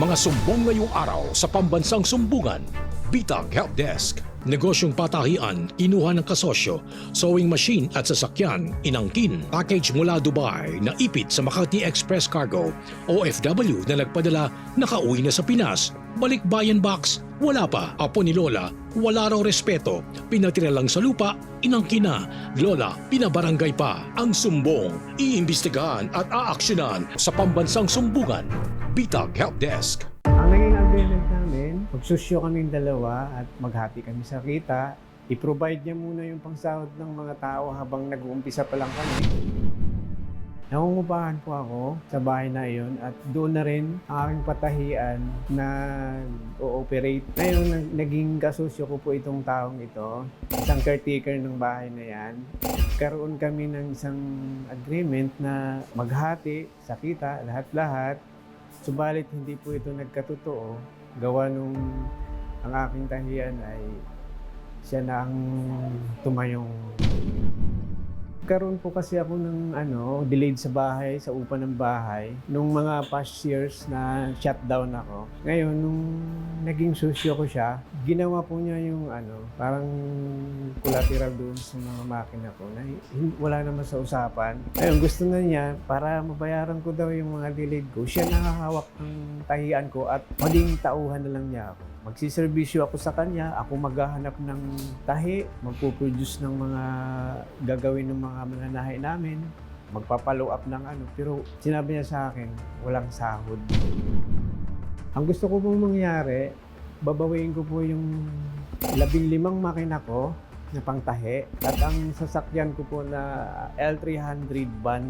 Mga sumbong ngayong araw sa pambansang sumbungan. Bitag Help Desk. Negosyong patahian, kinuha ng kasosyo, sewing machine at sasakyan, inangkin, package mula Dubai na ipit sa Makati Express Cargo, OFW na nagpadala, nakauwi na sa Pinas, balikbayan box, wala pa, apo ni Lola, wala raw respeto, pinatira lang sa lupa, inangkin na, Lola, pinabarangay pa, ang sumbong, iimbestigahan at aaksyonan sa pambansang sumbungan. Bitag Help Desk. Ang naging agreement namin, magsusyo kaming dalawa at maghati kami sa kita. I-provide niya muna yung pangsahod ng mga tao habang nag-uumpisa pa lang kami. Nangungupahan po ako sa bahay na iyon at doon na rin ang aking patahian na o-operate. Ngayon, naging kasosyo ko po itong taong ito, isang caretaker ng bahay na yan. Karoon kami ng isang agreement na maghati sa kita, lahat-lahat. Subalit hindi po ito nagkatotoo. Gawa nung ang aking tahian ay siya na ang tumayong. Karoon po kasi ako ng delayed sa bahay, sa upa ng bahay. Nung mga past years na shutdown ako. Ngayon, nung naging susyo ko siya, ginawa po niya yung parang collateral doon sa mga makina ko na wala naman sa usapan. Ngayon, gusto na niya, para mabayaran ko daw yung mga delayed ko, siya nakahawak ng tahian ko at maging tauhan na lang niya ako. Magsiservisyo ako sa kanya, ako maghahanap ng tahi, magpo-produce ng mga gagawin ng mga mananahe namin, magpa-follow up ng pero sinabi niya sa akin, walang sahod. Ang gusto ko pong mangyari, babawiin ko po yung 15 makina ko na pangtahi at ang sasakyan ko po na L300 van,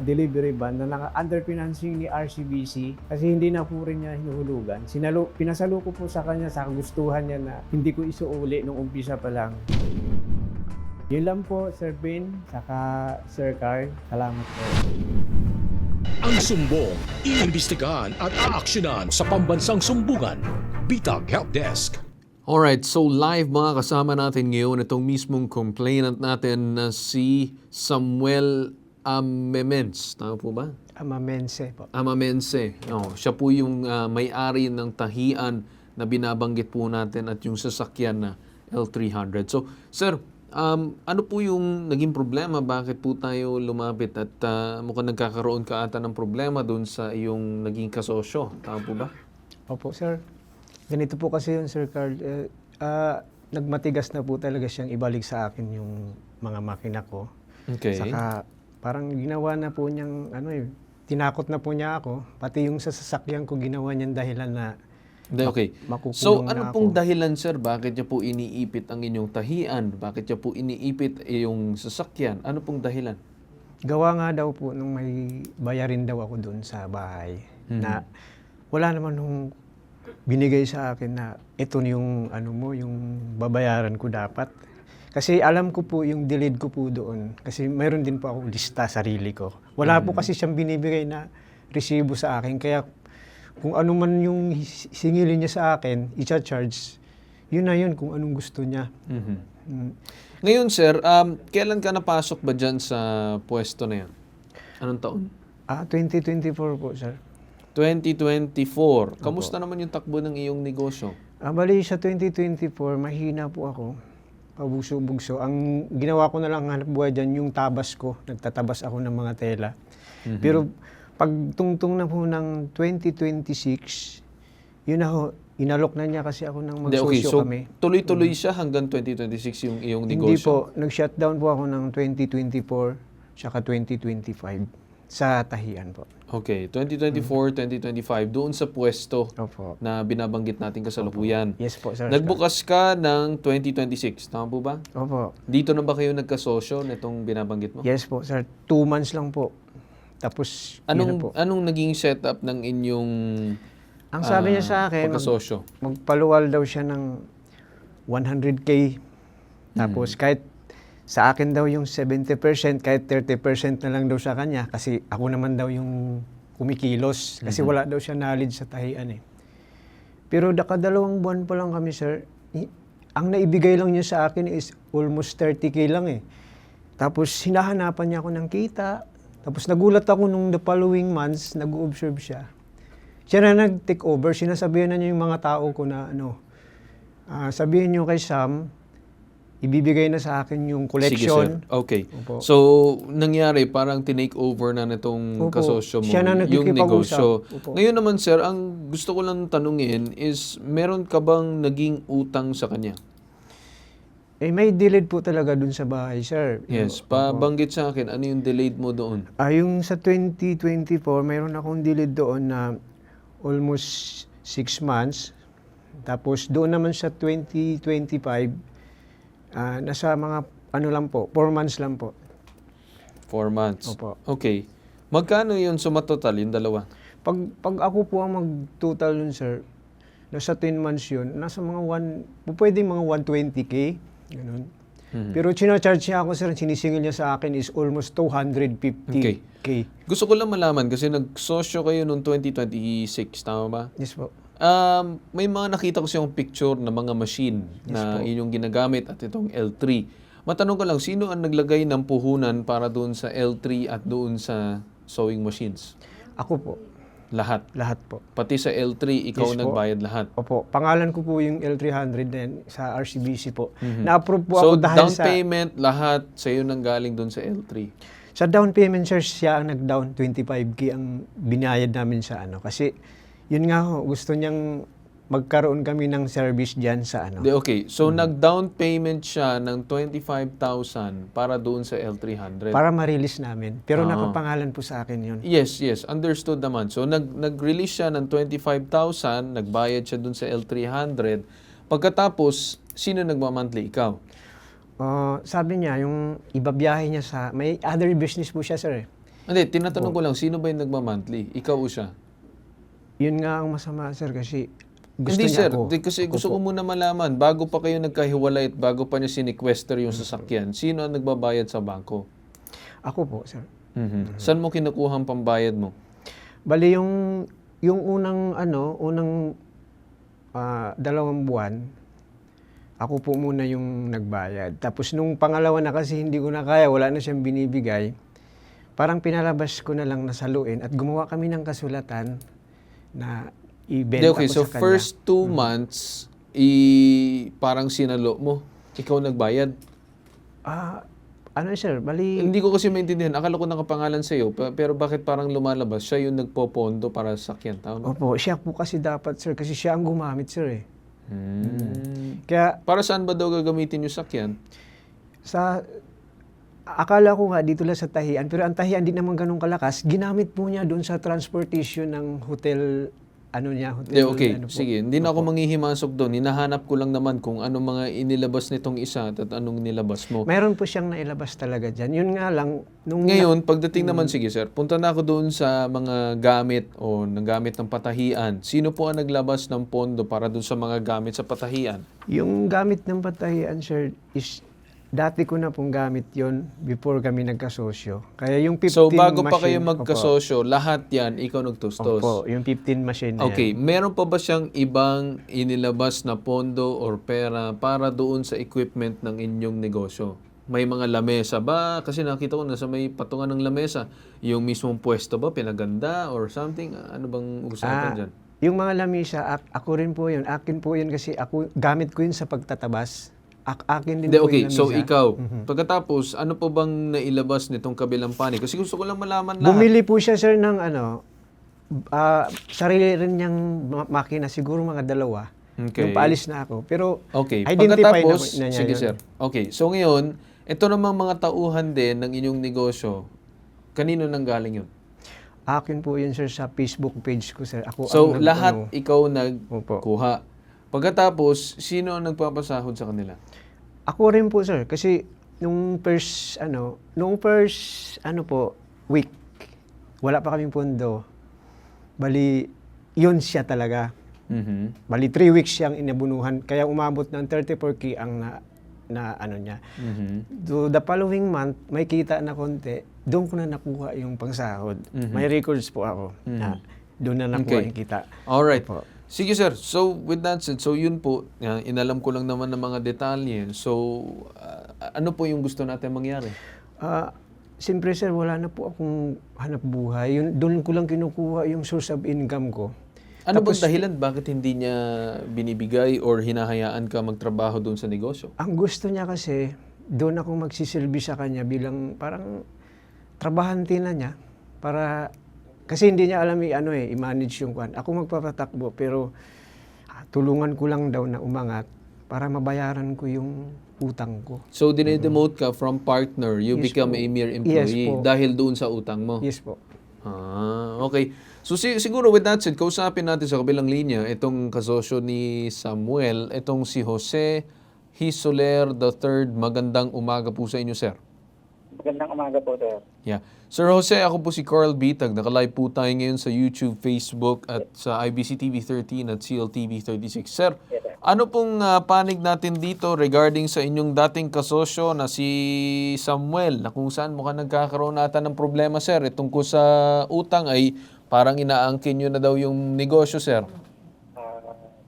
delivery van na under financing ni RCBC kasi hindi na po rin niya hinuhulugan. Pinasalo ko po sa kanya sa kagustuhan niya na hindi ko isuuli nung umpisa pa lang. Yun lang po, Sir Ben, saka Sir Carl. Salamat po. Ang sumbong, iimbestigahan at aaksyonan sa pambansang sumbungan. Bitag Help Desk. Alright, so live mga kasama natin ngayon itong mismong complainant natin na si Samuel Amemens. Tama po ba? Amamense po. Amamense. Siya po yung may-ari ng tahian na binabanggit po natin at yung sasakyan na L300. So, sir, ano po yung naging problema? Bakit po tayo lumapit at mukhang nagkakaroon ka ata ng problema doon sa iyong naging kasosyo? Tama po ba? Opo, sir. Ganito po kasi yun, Sir Carl. Nagmatigas na po talaga siyang ibalik sa akin yung mga makina ko. Okay. Saka parang ginawa na po niyang, tinakot na po niya ako. Pati yung sa sasakyan ko, ginawa niyang dahilan na Okay. makukulong So, na ano ako. pong dahilan, sir? Bakit niya po iniipit ang inyong tahian? Bakit niya po iniipit yung sasakyan? Ano pong dahilan? Gawa nga daw po nung may bayarin daw ako doon sa bahay na wala naman nung binigay sa akin na ito yung yung babayaran ko dapat. Kasi alam ko po yung delayed ko po doon. Kasi mayroon din po ako lista sarili ko. Wala po kasi siyang binibigay na resibo sa akin. Kaya kung ano man yung singilin niya sa akin, i-charge, yun na yun kung anong gusto niya. Ngayon, sir, kailan ka napasok ba dyan sa pwesto na yan? Anong taon? 2024 po, sir. 2024. Kamusta naman yung takbo ng iyong negosyo? Bali sa 2024, mahina po ako. Pabugso-bugso. Ang ginawa ko na lang hanap buhay dyan, yung tabas ko. Nagtatabas ako ng mga tela. Pero pag tungtong na po ng 2026, yun ako, inalok na niya kasi ako ng magsosyo So, kami. tuloy-tuloy siya hanggang 2026 yung iyong negosyo? Hindi po. Nag-shutdown po ako ng 2024 saka 2025 sa tahian po. Okay, 2024, 2025, doon sa pwesto Opo. na binabanggit natin kasalukuyan. Yes po, sir. Nagbukas ka ng 2026, tama po ba? Opo. Dito na ba kayo nagkasosyo nitong binabanggit mo? Yes po, sir. 2 months lang po. Tapos, yun na po. Anong naging setup ng inyong Ang sabi niya sa akin, pagkasosyo? magpaluwal daw siya ng 100K. Tapos kahit sa akin daw yung 70%, kahit 30% na lang daw sa kanya. Kasi ako naman daw yung kumikilos. Kasi wala daw siya knowledge sa tahian eh. Pero nakadalawang buwan pa lang kami, sir. Ang naibigay lang niya sa akin is almost 30K lang eh. Tapos hinahanapan niya ako ng kita. Tapos nagulat ako nung the following months, nag-observe siya. Siya na nag-take over, sinasabihan na niya yung mga tao ko na sabihin niyo kay Sam, ibibigay na sa akin yung Sige, sir. collection. Okay. Opo. So, nangyari, parang tinake over na nitong Opo. kasosyo mo Siya na yung nakikipag-usap. negosyo. Opo. Ngayon naman, sir, ang gusto ko lang tanungin is, meron ka bang naging utang sa kanya? May delayed po talaga dun sa bahay, sir. Yes. Pabanggit sa akin, ano yung delayed mo doon? Yung sa 2024, mayroon akong delayed doon na almost 6 months. Tapos doon naman sa 2025, nasa mga lang po, 4 months lang po. 4 months. Opo. Okay. Magkano yun sumatotal, yung dalawa? Pag ako po ang mag-total nun, sir, nasa 10 months yun, nasa mga pwedeng mga 120K, ganun. Pero charge niya ako, sir, sinisingil niya sa akin is almost 250K. Gusto ko lang malaman kasi nagsosyo kayo noong 2026, tama ba? Yes po. May mga nakita ko siyang picture na mga machine na inyong ginagamit at itong L3. Matanong ko lang, sino ang naglagay ng puhunan para doon sa L3 at doon sa sewing machines? Ako po. Lahat. Lahat po. Pati sa L3, ikaw Yes po. nagbayad lahat. Opo. Pangalan ko po yung L300 din sa RCBC po. Na-approve po So, ako dahil down payment, lahat sa'yo nang galing doon sa L3. Sa down payment, sir, siya ang nag-down 25K ang binayad namin sa Kasi, yun nga ho, gusto niyang magkaroon kami ng service dyan sa Okay, so nag-down payment siya ng 25,000 para doon sa L300. Para ma-release namin. Pero nakapangalan po sa akin yun. Yes, understood naman. So nag-release siya ng 25,000, nagbayad siya doon sa L300. Pagkatapos, sino nagma-monthly? Ikaw? Sabi niya, yung ibabiyahe niya may other business po siya, sir. Hindi, tinatanong ko lang, sino ba yung nagma-monthly? Ikaw o siya? Yun nga ang masama, sir, kasi gusto Hindi, niya sir. ako. Kasi gusto ko muna malaman, bago pa kayo nagkahiwalay at bago pa niya sinequester yung sasakyan, sino ang nagbabayad sa bangko? Ako po, sir. Saan mo kinukuha ang pambayad mo? Bali, yung unang 2 buwan, ako po muna yung nagbayad. Tapos nung pangalawa na kasi hindi ko na kaya, wala na siyang binibigay, parang pinalabas ko na lang na saluin at gumawa kami ng kasulatan na ibenta Okay, ko so sa kanya. first 2 months, parang sinalo mo. Ikaw nagbayad. Sir, bali... Hindi ko kasi maintindihan. Akala ko nakapangalan sa'yo, pero bakit parang lumalabas? Siya yung nagpopondo para sa sakyan. Tama? Opo, siya po kasi dapat, sir, kasi siya ang gumamit, sir, eh. Kaya, Para saan ba daw gagamitin yung sakyan? akala ko nga dito lang sa Tahian, pero ang Tahian di naman ganun kalakas. Ginamit po niya doon sa transportation ng hotel, Okay, po. sige. Hindi na ako manghihimasok doon. Hinahanap ko lang naman kung ano mga inilabas nitong isa at anong nilabas mo. Mayroon po siyang nailabas talaga dyan. Yun nga lang, Ngayon, pagdating naman, sige sir, punta na ako doon sa mga gamit o gamit ng patahian. Sino po ang naglabas ng pondo para doon sa mga gamit sa patahian? yung gamit ng Patahian, sir, is dati ko na pong gamit yon before kami nagkasosyo. Kaya yung 15 So, bago pa machine, kayo magkasosyo, lahat yan, ikaw nagtustos? Opo, yung 15 machine na Okay, yan. meron pa ba siyang ibang inilabas na pondo or pera para doon sa equipment ng inyong negosyo? May mga lamesa ba? Kasi nakita ko nasa may patungan ng lamesa. Yung mismong pwesto ba, pinaganda or something? Ano bang usapan dyan? Yung mga lamisa, ako rin po yun. Akin po yun kasi gamit ko yun sa pagtatabas. Akin din Hindi, po okay. yung So, lamisa. ikaw, pagkatapos, ano pa bang nailabas nitong kabilang panig? Kasi gusto ko lang malaman lahat. Bumili po siya, sir, ng sarili rin niyang makina, siguro mga 2. Okay. Yung paalis na ako. Pero, Okay. identify na, Pagkatapos, na niya sige yun. sir. Okay. So, ngayon, ito namang mga tauhan din ng inyong negosyo, kanino nang galing yun? Akin po yun, sir, sa Facebook page ko, sir. Ako So, ang lahat Opo. ikaw nagkuha. Pagkatapos, sino ang nagpapasahod sa kanila? Ako rin po, sir, kasi nung first week, wala pa kaming pondo. Bali, yun siya talaga. Bali, 3 weeks siyang inabunuhan, kaya umabot ng 34K ang niya. So, the following month, may kita na konti, doon ko na nakuha yung pangsahod. May records po ako. Doon na nakuha yung kita. Alright. Opo. Sige sir, so with that said, so yun po, inalam ko lang naman ng mga detalye. So, ano po yung gusto natin mangyari? Siyempre, sir, wala na po akong hanap buhay. Doon ko lang kinukuha yung source of income ko. Ano bang dahilan bakit hindi niya binibigay or hinahayaan ka magtrabaho doon sa negosyo? Ang gusto niya kasi, doon ako magsisilbi sa kanya bilang parang trabahante na niya. Kasi hindi niya alam i-manage yung kwan. Ako magpapatakbo, pero tulungan ko lang daw na umangat para mabayaran ko yung utang ko. So, dinedemote ka from partner, you Yes become po. a mere Yes employee po. dahil doon sa utang mo? Yes po. Okay. So siguro with that said, kausapin natin sa kabilang linya itong kasosyo ni Samuel, itong si Jose Hisoler III. Magandang umaga po sa inyo, sir. Magandang umaga po, sir. Yeah. Sir Jose, ako po si Carl Bitag. Naka-live po tayo ngayon sa YouTube, Facebook at sa IBC TV 13 at CLTV 36. Sir, Yes, sir. ano pong panig natin dito regarding sa inyong dating kasosyo na si Samuel, na kung saan mukhang nagkakaroon nata ng problema, sir, tungkol sa utang ay parang inaangkin nyo na daw yung negosyo, sir.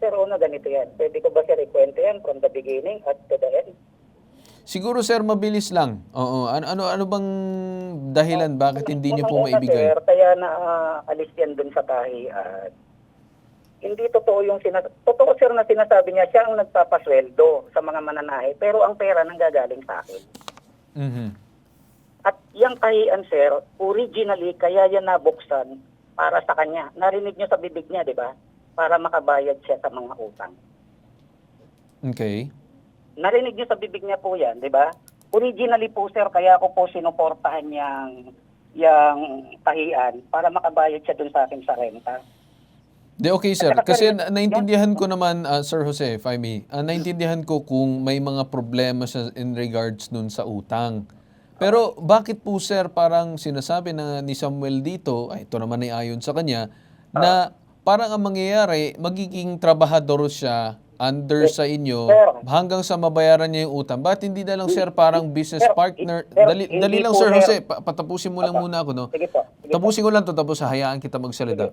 Sir, una ganito yan. Pwede ko ba, sir, ikwento yan from the beginning at to the end? Siguro, sir, mabilis lang. Oo. Ano bang dahilan bakit hindi nyo po Unang-una, maibigay? sir, kaya na alis yan dun sa tahian. Hindi totoo yung totoo, sir, na sinasabi niya siya ang nagpapasweldo sa mga mananahe, pero ang pera nanggagaling sa akin. Mhm. At yung tahian, sir, originally, kaya yan nabuksan para sa kanya. Narinig niyo sa bibig niya, di ba? Para makabayad siya sa mga utang. Okay. Narinig niyo sa bibig niya po yan, di ba? Originally po, sir, kaya ako po sinuportahan yung tahian para makabayad siya dun sa akin sa renta. Okay, sir. At saka, Kasi sir, naintindihan ko naman, Sir Jose, if I may, naintindihan ko kung may mga problema siya in regards nun sa utang. Pero bakit po, sir, parang sinasabi na ni Samuel dito, ay ito naman ay ayon sa kanya, na parang ang mangyayari, magiging trabahador siya under sa inyo hanggang sa mabayaran niya yung utang. Bakit hindi na lang, sir, parang business partner? Dali lang, Sir Jose, patapusin mo lang muna ako, no? Sige po. Sige po. Tapusin ko lang to, tapos hayaan kita magsalita.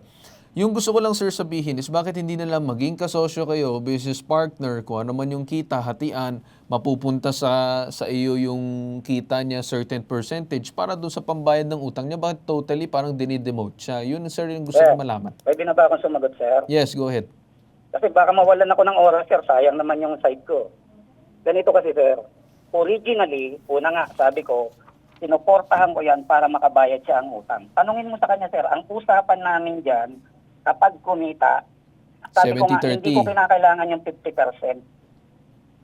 Yung gusto ko lang, sir, sabihin is bakit hindi na lang maging kasosyo kayo, business partner, kung ano man yung kita, hatian, mapupunta sa iyo yung kita niya, certain percentage, para doon sa pambayad ng utang niya. Bakit totally parang dinidemote siya? Yun, sir, yung gusto ko malaman. Pwede na ba akong sumagot, sir? Yes, go ahead. Kasi baka mawalan ako ng oras, sir. Sayang naman yung side ko. Ganito kasi, sir. Originally, una nga, sabi ko, sinuportahan ko yan para makabayad siya ang utang. Tanungin mo sa kanya, sir, ang usapan namin dyan, kapag kumita, sabi ko nga, 70-30. hindi ko kinakailangan yung 50%.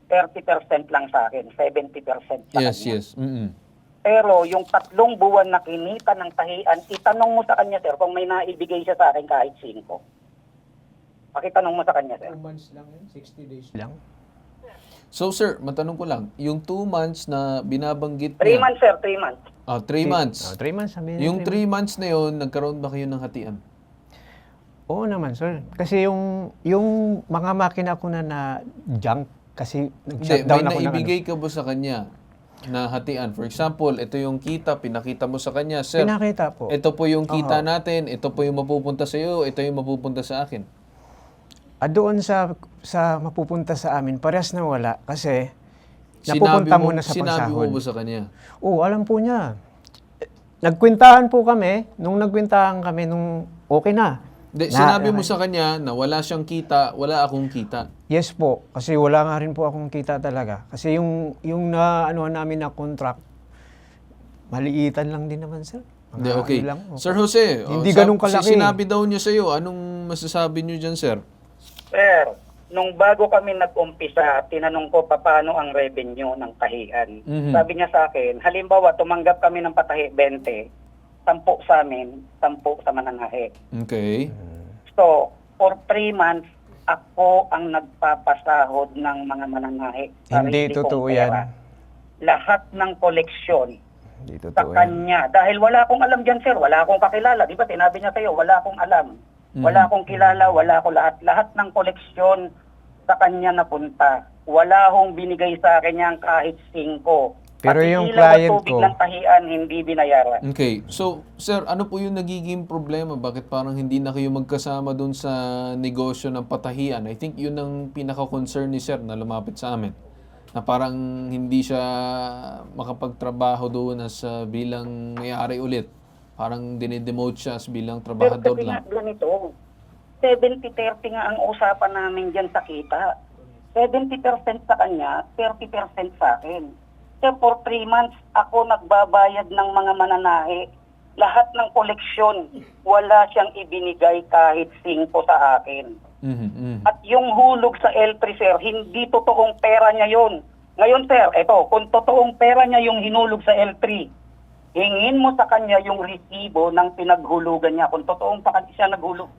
30% lang sa akin, 70% sa Yes, kanya. yes. Mm-mm. Pero yung 3 buwan na kinita ng tahian, itanong mo sa kanya, sir, kung may naibigay siya sa akin kahit 5. Pakitanong mo sa kanya, sir. 2 months lang yun, 60 days lang. So, sir, matanong ko lang, yung 2 months na binabanggit 3 niya, months, sir, 3 months. 3 months. 3 months, sabi niya. Yung 3 months na yun, nagkaroon ba kayo ng hatian? Oo naman, sir. Kasi yung mga makina ko na junk, kasi Hindi, nag-shutdown may ako ng naibigay ka ba sa kanya na hatian? For example, ito yung kita, pinakita mo sa kanya, sir, Pinakita po. ito po yung kita natin, ito po yung mapupunta sa iyo, ito yung mapupunta sa akin. Doon sa mapupunta sa amin, parehas na wala. Kasi napupunta muna sa Sinabi mo pagsahod. ba sa kanya? Oo, alam po niya. Nagkwentahan po kami. Nung nagkwentahan kami, nung okay na. Sinabi mo sa kanya na wala siyang kita, wala akong kita. Yes po. Kasi wala nga rin po akong kita talaga. Kasi yung namin na contract, maliitan lang din naman, sir. Hindi, okay. Lang, Sir Jose, Hindi ganun kalaki. Sinabi daw niya sa iyo, anong masasabi niyo diyan, sir? Sir, nung bago kami nag-umpisa, tinanong ko paano ang revenue ng tahian. Mhm. Sabi niya sa akin, halimbawa, tumanggap kami ng patahi 20, 10 sa amin, 10 sa mananahe. Okay. So, for 3 months, ako ang nagpapasahod ng mga mananahe. Hindi Sarili kong totoo pera. yan. Lahat ng koleksyon Hindi sa totoo yan. kanya. Dahil wala akong alam dyan, sir. Wala akong kakilala. Di ba, sinabi niya sa'yo, wala akong alam. Wala akong kilala, wala akong lahat. Lahat ng koleksyon sa kanya napunta. Wala akong binigay sa akin yan kahit 5. Pero Pati yung ilaw at client tubig ko- ng tahian, hindi binayaran. Okay. So, sir, ano po yung nagiging problema? Bakit parang hindi na kayo magkasama doon sa negosyo ng patahian? I think yun ang pinaka-concern ni sir na lumapit sa amin. Na parang hindi siya makapagtrabaho doon as bilang may-ari ulit. Parang dinidemote siya as bilang Pero trabahador kasi nga lang. ganito, 70-30 nga ang usapan namin dyan sa kita. 70% sa kanya, 30% sa akin. So for 3 months, ako nagbabayad ng mga mananahe. Lahat ng koleksyon, wala siyang ibinigay kahit 5 sa akin. At yung hulog sa L3, sir, hindi totoong pera niya yon. Ngayon, sir, eto, kung totoong pera niya yung hinulog sa L3, hingin mo sa kanya yung resibo ng pinaghulugan niya kung totoong pa siya naghulog.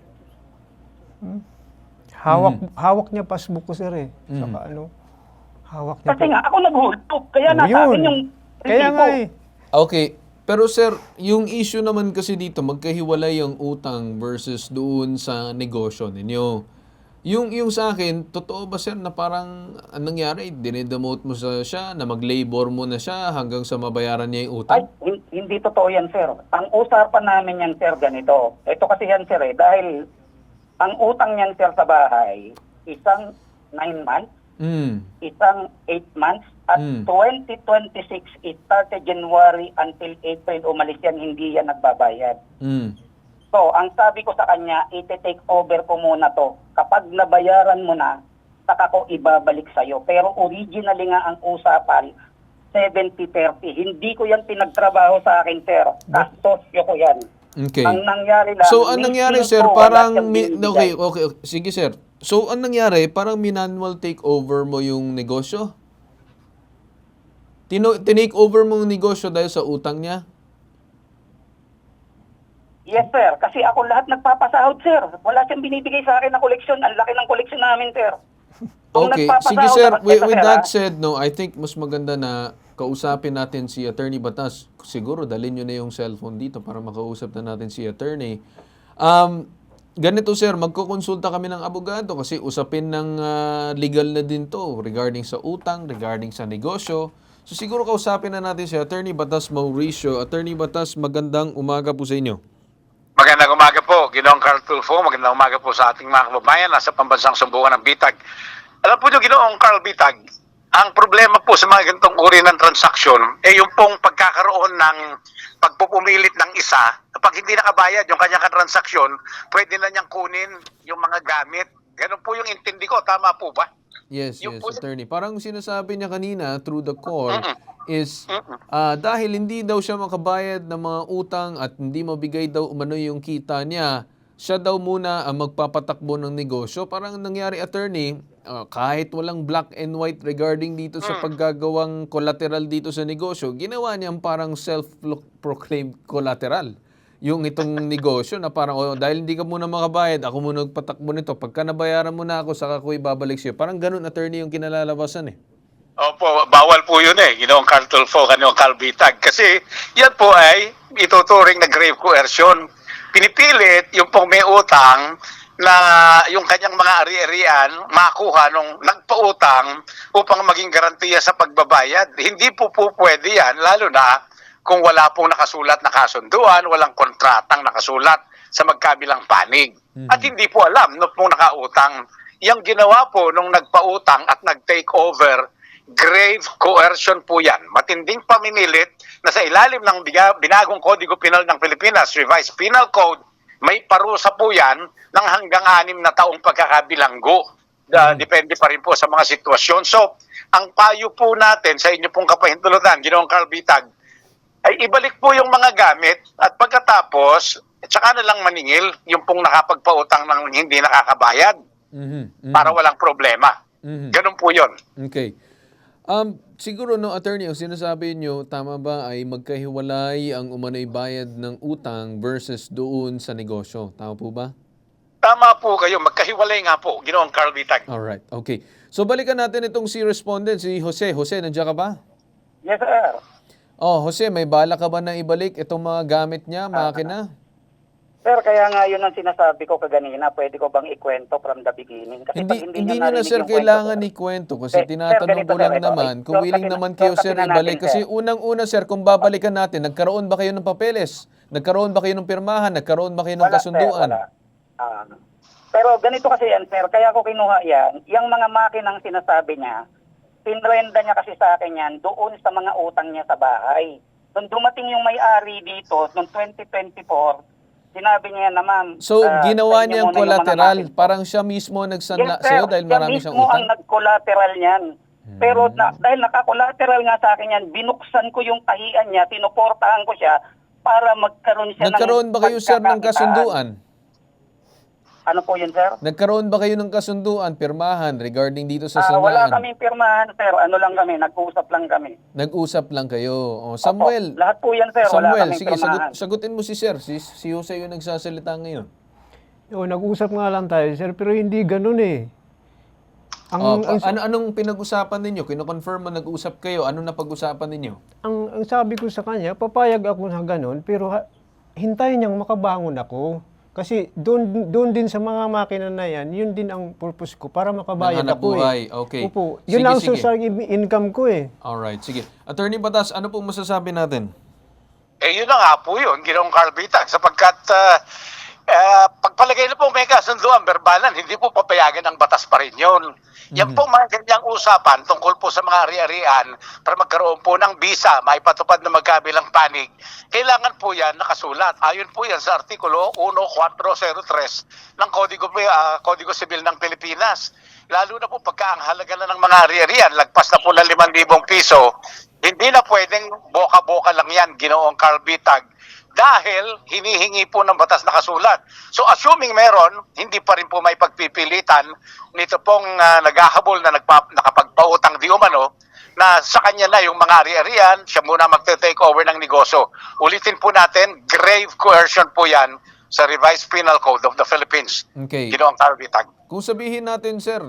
Hawak niya passbook ko, sir, eh. Saka hawak niya. Kasi nga, ako naghulog. Kaya nasa akin yung resibo. Kaya nga eh. Okay. Pero sir, yung issue naman kasi dito, magkahiwalay ang utang versus doon sa negosyo ninyo. Yung sa akin, totoo ba sir na parang anong nangyari? Dinedemote mo siya, na mag-labor mo na siya hanggang sa mabayaran niya yung utang? Ay, hindi totoo yan, sir. Ang usapan namin yan, sir, ganito. Ito kasi yan, sir, dahil ang utang niyan, sir, sa bahay, isang 9 months, isang 8 months, at 2026, it started January until April, umalis yan, hindi yan nagbabayad. So, ang sabi ko sa kanya, iti-take over ko muna to. Kapag nabayaran mo na, saka ko ibabalik sa'yo. Pero originally nga ang usapan, 70-30. Hindi ko yan pinagtrabaho sa akin, sir. Kasosyo ko yan. Okay. Ang nangyari lang, So, ang nangyari, sir, ko, parang... wala siyang Okay. binibigay. Sige, sir. So, ang nangyari, parang minanwal takeover mo yung negosyo? Tinake over mo yung negosyo dahil sa utang niya? Yes, sir. Kasi ako lahat nagpapasahod, sir. Wala siyang binibigay sa akin na koleksyon. Ang laki ng koleksyon namin, sir. Kung Okay. nagpapasahod Sige, sir. ako, With sir, that ha? said, no, I think mas maganda na kausapin natin si Attorney Batas. Siguro, dalhin nyo na yung cellphone dito para makausap na natin si Attorney. Ganito, sir, magkukonsulta kami ng abogado kasi usapin ng legal na din to regarding sa utang, regarding sa negosyo. So, siguro kausapin na natin si Attorney Batas Mauricio. Attorney Batas, magandang umaga po sa inyo. Magandang umaga po, Ginoong Carl Tulfo. Magandang umaga po sa ating mga kababayan nasa pambansang sumbungan ng Bitag. Alam po nyo, Ginoong Carl Bitag, ang problema po sa mga ganitong uri ng transaksyon ay yung pong pagkakaroon ng pagpupumilit ng isa. Kapag hindi nakabayad yung kanyang transaksyon, pwede na niyang kunin yung mga gamit. Ganun po yung intindi ko. Tama po ba? Yes, Yung yes, po- Attorney. Parang sinasabi niya kanina through the call is dahil hindi daw siya makabayad ng mga utang at hindi mabigay daw umano yung kita niya, siya daw muna ang magpapatakbo ng negosyo. Parang nangyari, Attorney, kahit walang black and white regarding dito sa paggagawang collateral dito sa negosyo, ginawa niyang parang self-proclaimed collateral yung itong negosyo na parang, dahil hindi ka muna makabayad, ako muna magpatakbo nito. Pagka nabayaran mo na ako, saka ko ibabalik sa'yo. Parang ganun, Attorney, yung kinalalabasan eh. Opo, bawal po yun eh, Ginoong Carl Tulfo, Ginoong Carl Bitag. Kasi yan po ay ituturing na grave coercion. Pinipilit yung pong may utang na yung kanyang mga ari-arian makuha nung nagpautang upang maging garantiya sa pagbabayad. Hindi po pwede yan, lalo na kung wala pong nakasulat na kasunduan, walang kontratang nakasulat sa magkabilang panig. At hindi po alam nung pong nakautang. Yung ginawa po nung nagpautang at nag-take over, grave coercion po yan. Matinding pamimilit na sa ilalim ng binagong Kodigo Penal ng Pilipinas, Revised Penal Code, may parusa po yan ng hanggang 6 na taong pagkakabilanggo. Depende pa rin po sa mga sitwasyon. So, ang payo po natin sa inyo pong kapahintulutan, Ginoong Carl Bitag, ay ibalik po yung mga gamit at pagkatapos, tsaka na lang maningil yung pong nakapagpautang ng hindi nakakabayad para walang problema. Ganun po yun. Okay. Siguro, no, Attorney, ang sinasabi nyo, tama ba ay magkahiwalay ang umano'y bayad ng utang versus doon sa negosyo? Tama po ba? Tama po kayo, magkahiwalay nga po, Ginoong Carl Bitag. Alright, okay. So, balikan natin itong si respondent, si Jose. Jose, nandiyan ka ba? Yes, sir. Oh, Jose, may bala ka ba na ibalik itong mga gamit niya, makina? Sir, kaya nga yun ang sinasabi ko kaganina, pwede ko bang ikwento from the beginning? Kasi pag Hindi niyo nyo na, narinig sir, yung kailangan kwento, ikwento kasi Sir, tinatanong ganito, ko sir, lang ito. naman kung Sir, willing kasi naman kayo, kasi sir, na natin, ibalik. Kasi sir. unang-una, sir, kung babalikan natin, nagkaroon ba kayo ng papeles? Nagkaroon ba kayo ng pirmahan? Nagkaroon ba kayo ng Wala, kasunduan? Sir, wala. Pero ganito kasi yan, sir, kaya ko kinuha yan, yung mga makinang sinasabi niya, pinrenda niya kasi sa akin yan doon sa mga utang niya sa bahay. Nung dumating yung may-ari dito, noong 2024, Sinabi niya na, ma'am. So, ginawa sa inyo niyang muna yung mga collateral. gamit ko. Parang siya mismo nagsanla Yes, sir. sa'yo dahil marami Siya siyang mismo utang? ang nag-collateral niyan. Pero dahil naka-collateral nga sa akin yan, binuksan ko yung tahian niya, tinuportahan ko siya para magkaroon siya Nagkaroon ba kayo, sir, ng pagkakakitaan. kasunduan? Ano po yun, sir? Nagkaroon ba kayo ng kasunduan, pirmahan, regarding dito sa Wala sanlaan? kaming pirmahan, sir. Ano lang kami, nag-uusap lang kami. Nag-usap lang kayo. O, Samuel, Opo, lahat po yan, sir. Wala Samuel, kaming sige, pirmahan. sagutin mo si sir. Si Jose yung nagsasalita ngayon. Nag-usap nga lang tayo, sir, pero hindi ganun eh. Anong pinag-usapan ninyo? Kino-confirm mo nag-usap kayo. Anong napag-usapan ninyo? Ang sabi ko sa kanya, papayag ako sa ganun, pero hintayin niyang makabangon ako. Kasi doon din sa mga makina na yan, yun din ang purpose ko, para makabayad Nanghanap ako buhay. eh. Okay. Opo. Sige, Yun ang sige. source ng income ko eh. Alright, sige. Attorney Batas, ano pong masasabi natin? Yun na nga po yun, Ginoong Carl Bitag, sapagkat pagpalagay na po may kasunduan, verbalan, hindi po papayagan ng batas pa rin yun. Yan po mga ganyang usapan tungkol po sa mga ari-arian para magkaroon po ng bisa, maipatupad na magkabilang panig. Kailangan po yan nakasulat. Ayon po yan sa Artikulo 1403 ng Kodigo Sibil ng Pilipinas. Lalo na po pagka ang halaga na ng mga ari-arian, lagpas na po ng 5,000 piso, hindi na pwedeng boka-boka lang yan, Ginoong Carl Bitag, dahil hinihingi po ng batas na kasulat. So assuming meron, hindi pa rin po may pagpipilitan nito pong naghahabol na nakapagpautang di umano na sa kanya na yung mga ari-arian, siya muna magte-take over ng negosyo. Ulitin po natin, grave coercion po yan sa Revised Penal Code of the Philippines. Okay. Ginoong Carl Bitag. Kung sabihin natin, sir,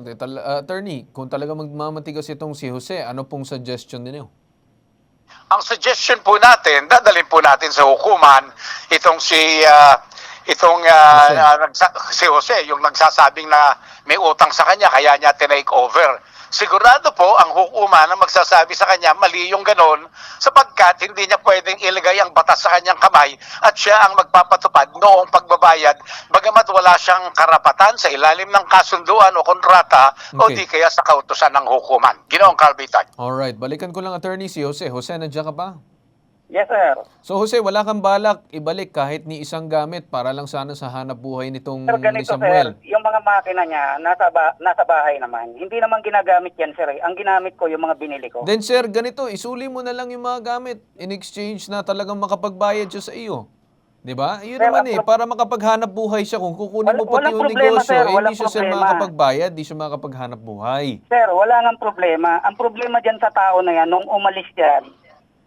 attorney, kung talaga magmamatigas itong si Jose, ano pong suggestion ninyo? Ang suggestion po natin, dadalhin po natin sa hukuman itong si Jose, yung nagsasabing na may utang sa kanya kaya niya tinake over. Sigurado po ang hukuman na magsasabi sa kanya mali yung ganon sapagkat hindi niya pwedeng ilagay ang batas sa kanyang kamay at siya ang magpapatupad noong pagbabayad bagamat wala siyang karapatan sa ilalim ng kasunduan o kontrata o Okay. di kaya sa kautusan ng hukuman. Ginoong Carl Bitag. Alright, balikan ko lang, attorney, si Jose. Jose, nandiyan ka ba? Yes, sir. So Jose, wala kang balak ibalik kahit ni isang gamit para lang sana sa hanap buhay nitong Sir, ni ganito, Samuel. sir. Yung mga makina niya, nasa bahay naman. Hindi naman ginagamit yan, sir. Ang ginamit ko, yung mga binili ko. Then sir, ganito, isuli mo na lang yung mga gamit in exchange na talagang makapagbayad siya sa iyo. 'Di ba? Yun Sir, naman ang para makapaghanap buhay siya. Kung kukunin mo pati Walang yung problema, negosyo, sir. hindi Walang siya sir problema. makakapagbayad, di siya makakapaghanap buhay. Sir, wala ngang problema. Ang problema dyan sa tao na yan, nung umalis yan,